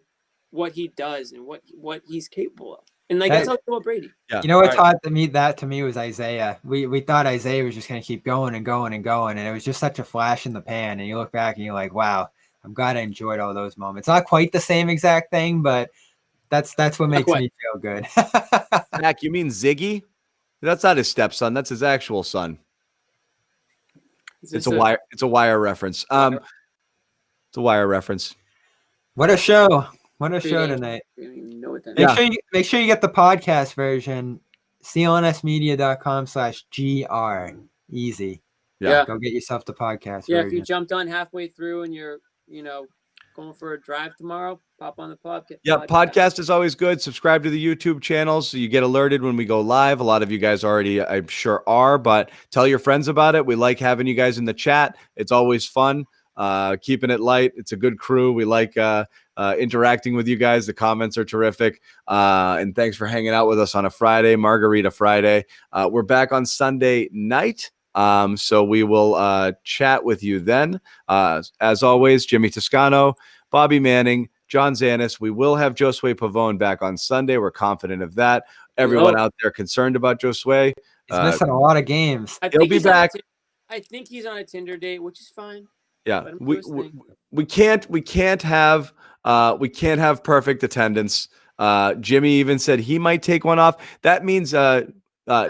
what he does and what he's capable of. And like, that's how I feel about Brady. Yeah. You know what taught that to me was Isaiah. We thought Isaiah was just going to keep going and going and going. And it was just such a flash in the pan. And you look back and you're like, wow, I'm glad I enjoyed all those moments. Not quite the same exact thing, but that's what makes me feel good. Mac, you mean Ziggy? That's not his stepson. That's his actual son. It's a wire reference. It's a wire reference. What a show. What a show tonight. Make sure you get the podcast version, clnsmedia.com/gr. Easy. Yeah. Go get yourself the podcast version. If you jumped on halfway through and you're, going for a drive tomorrow, pop on the podcast. Yeah, podcast is always good. Subscribe to the YouTube channel so you get alerted when we go live. A lot of you guys already, I'm sure, are, but tell your friends about it. We like having you guys in the chat. It's always fun. Keeping it light. It's a good crew. We like interacting with you guys. The comments are terrific. And thanks for hanging out with us on a Friday, Margarita Friday. We're back on Sunday night. So we will chat with you then. As always, Jimmy Toscano, Bobby Manning, John Zanis. We will have Josue Pavone back on Sunday. We're confident of that. Everyone out there concerned about Josue. He's missing a lot of games. He'll be back. I think he's on a Tinder date, which is fine. Yeah, we can't have perfect attendance. Jimmy even said he might take one off. That means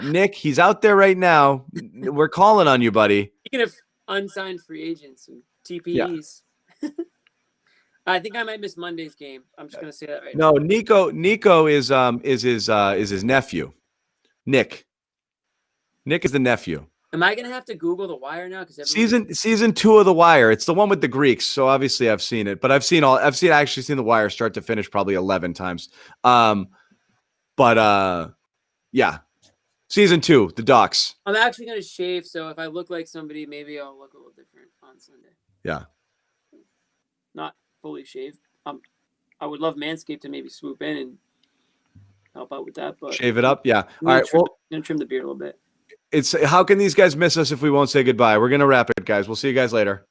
Nick, he's out there right now. We're calling on you, buddy. Speaking of unsigned free agents and TPEs, I think I might miss Monday's game. I'm just gonna say that right now. No, Nico is his nephew. Nick is the nephew. Am I gonna have to Google The Wire now? Because season 2 of The Wire. It's the one with the Greeks. So obviously I've seen it, but I've actually seen The Wire start to finish probably 11 times. Yeah. Season 2, the docs. I'm actually gonna shave, so if I look like somebody, maybe I'll look a little different on Sunday. Yeah. Not fully shaved. I would love Manscaped to maybe swoop in and help out with that, but shave it up. Yeah. All right. I'm gonna trim the beard a little bit. How can these guys miss us if we won't say goodbye? We're going to wrap it, guys. We'll see you guys later.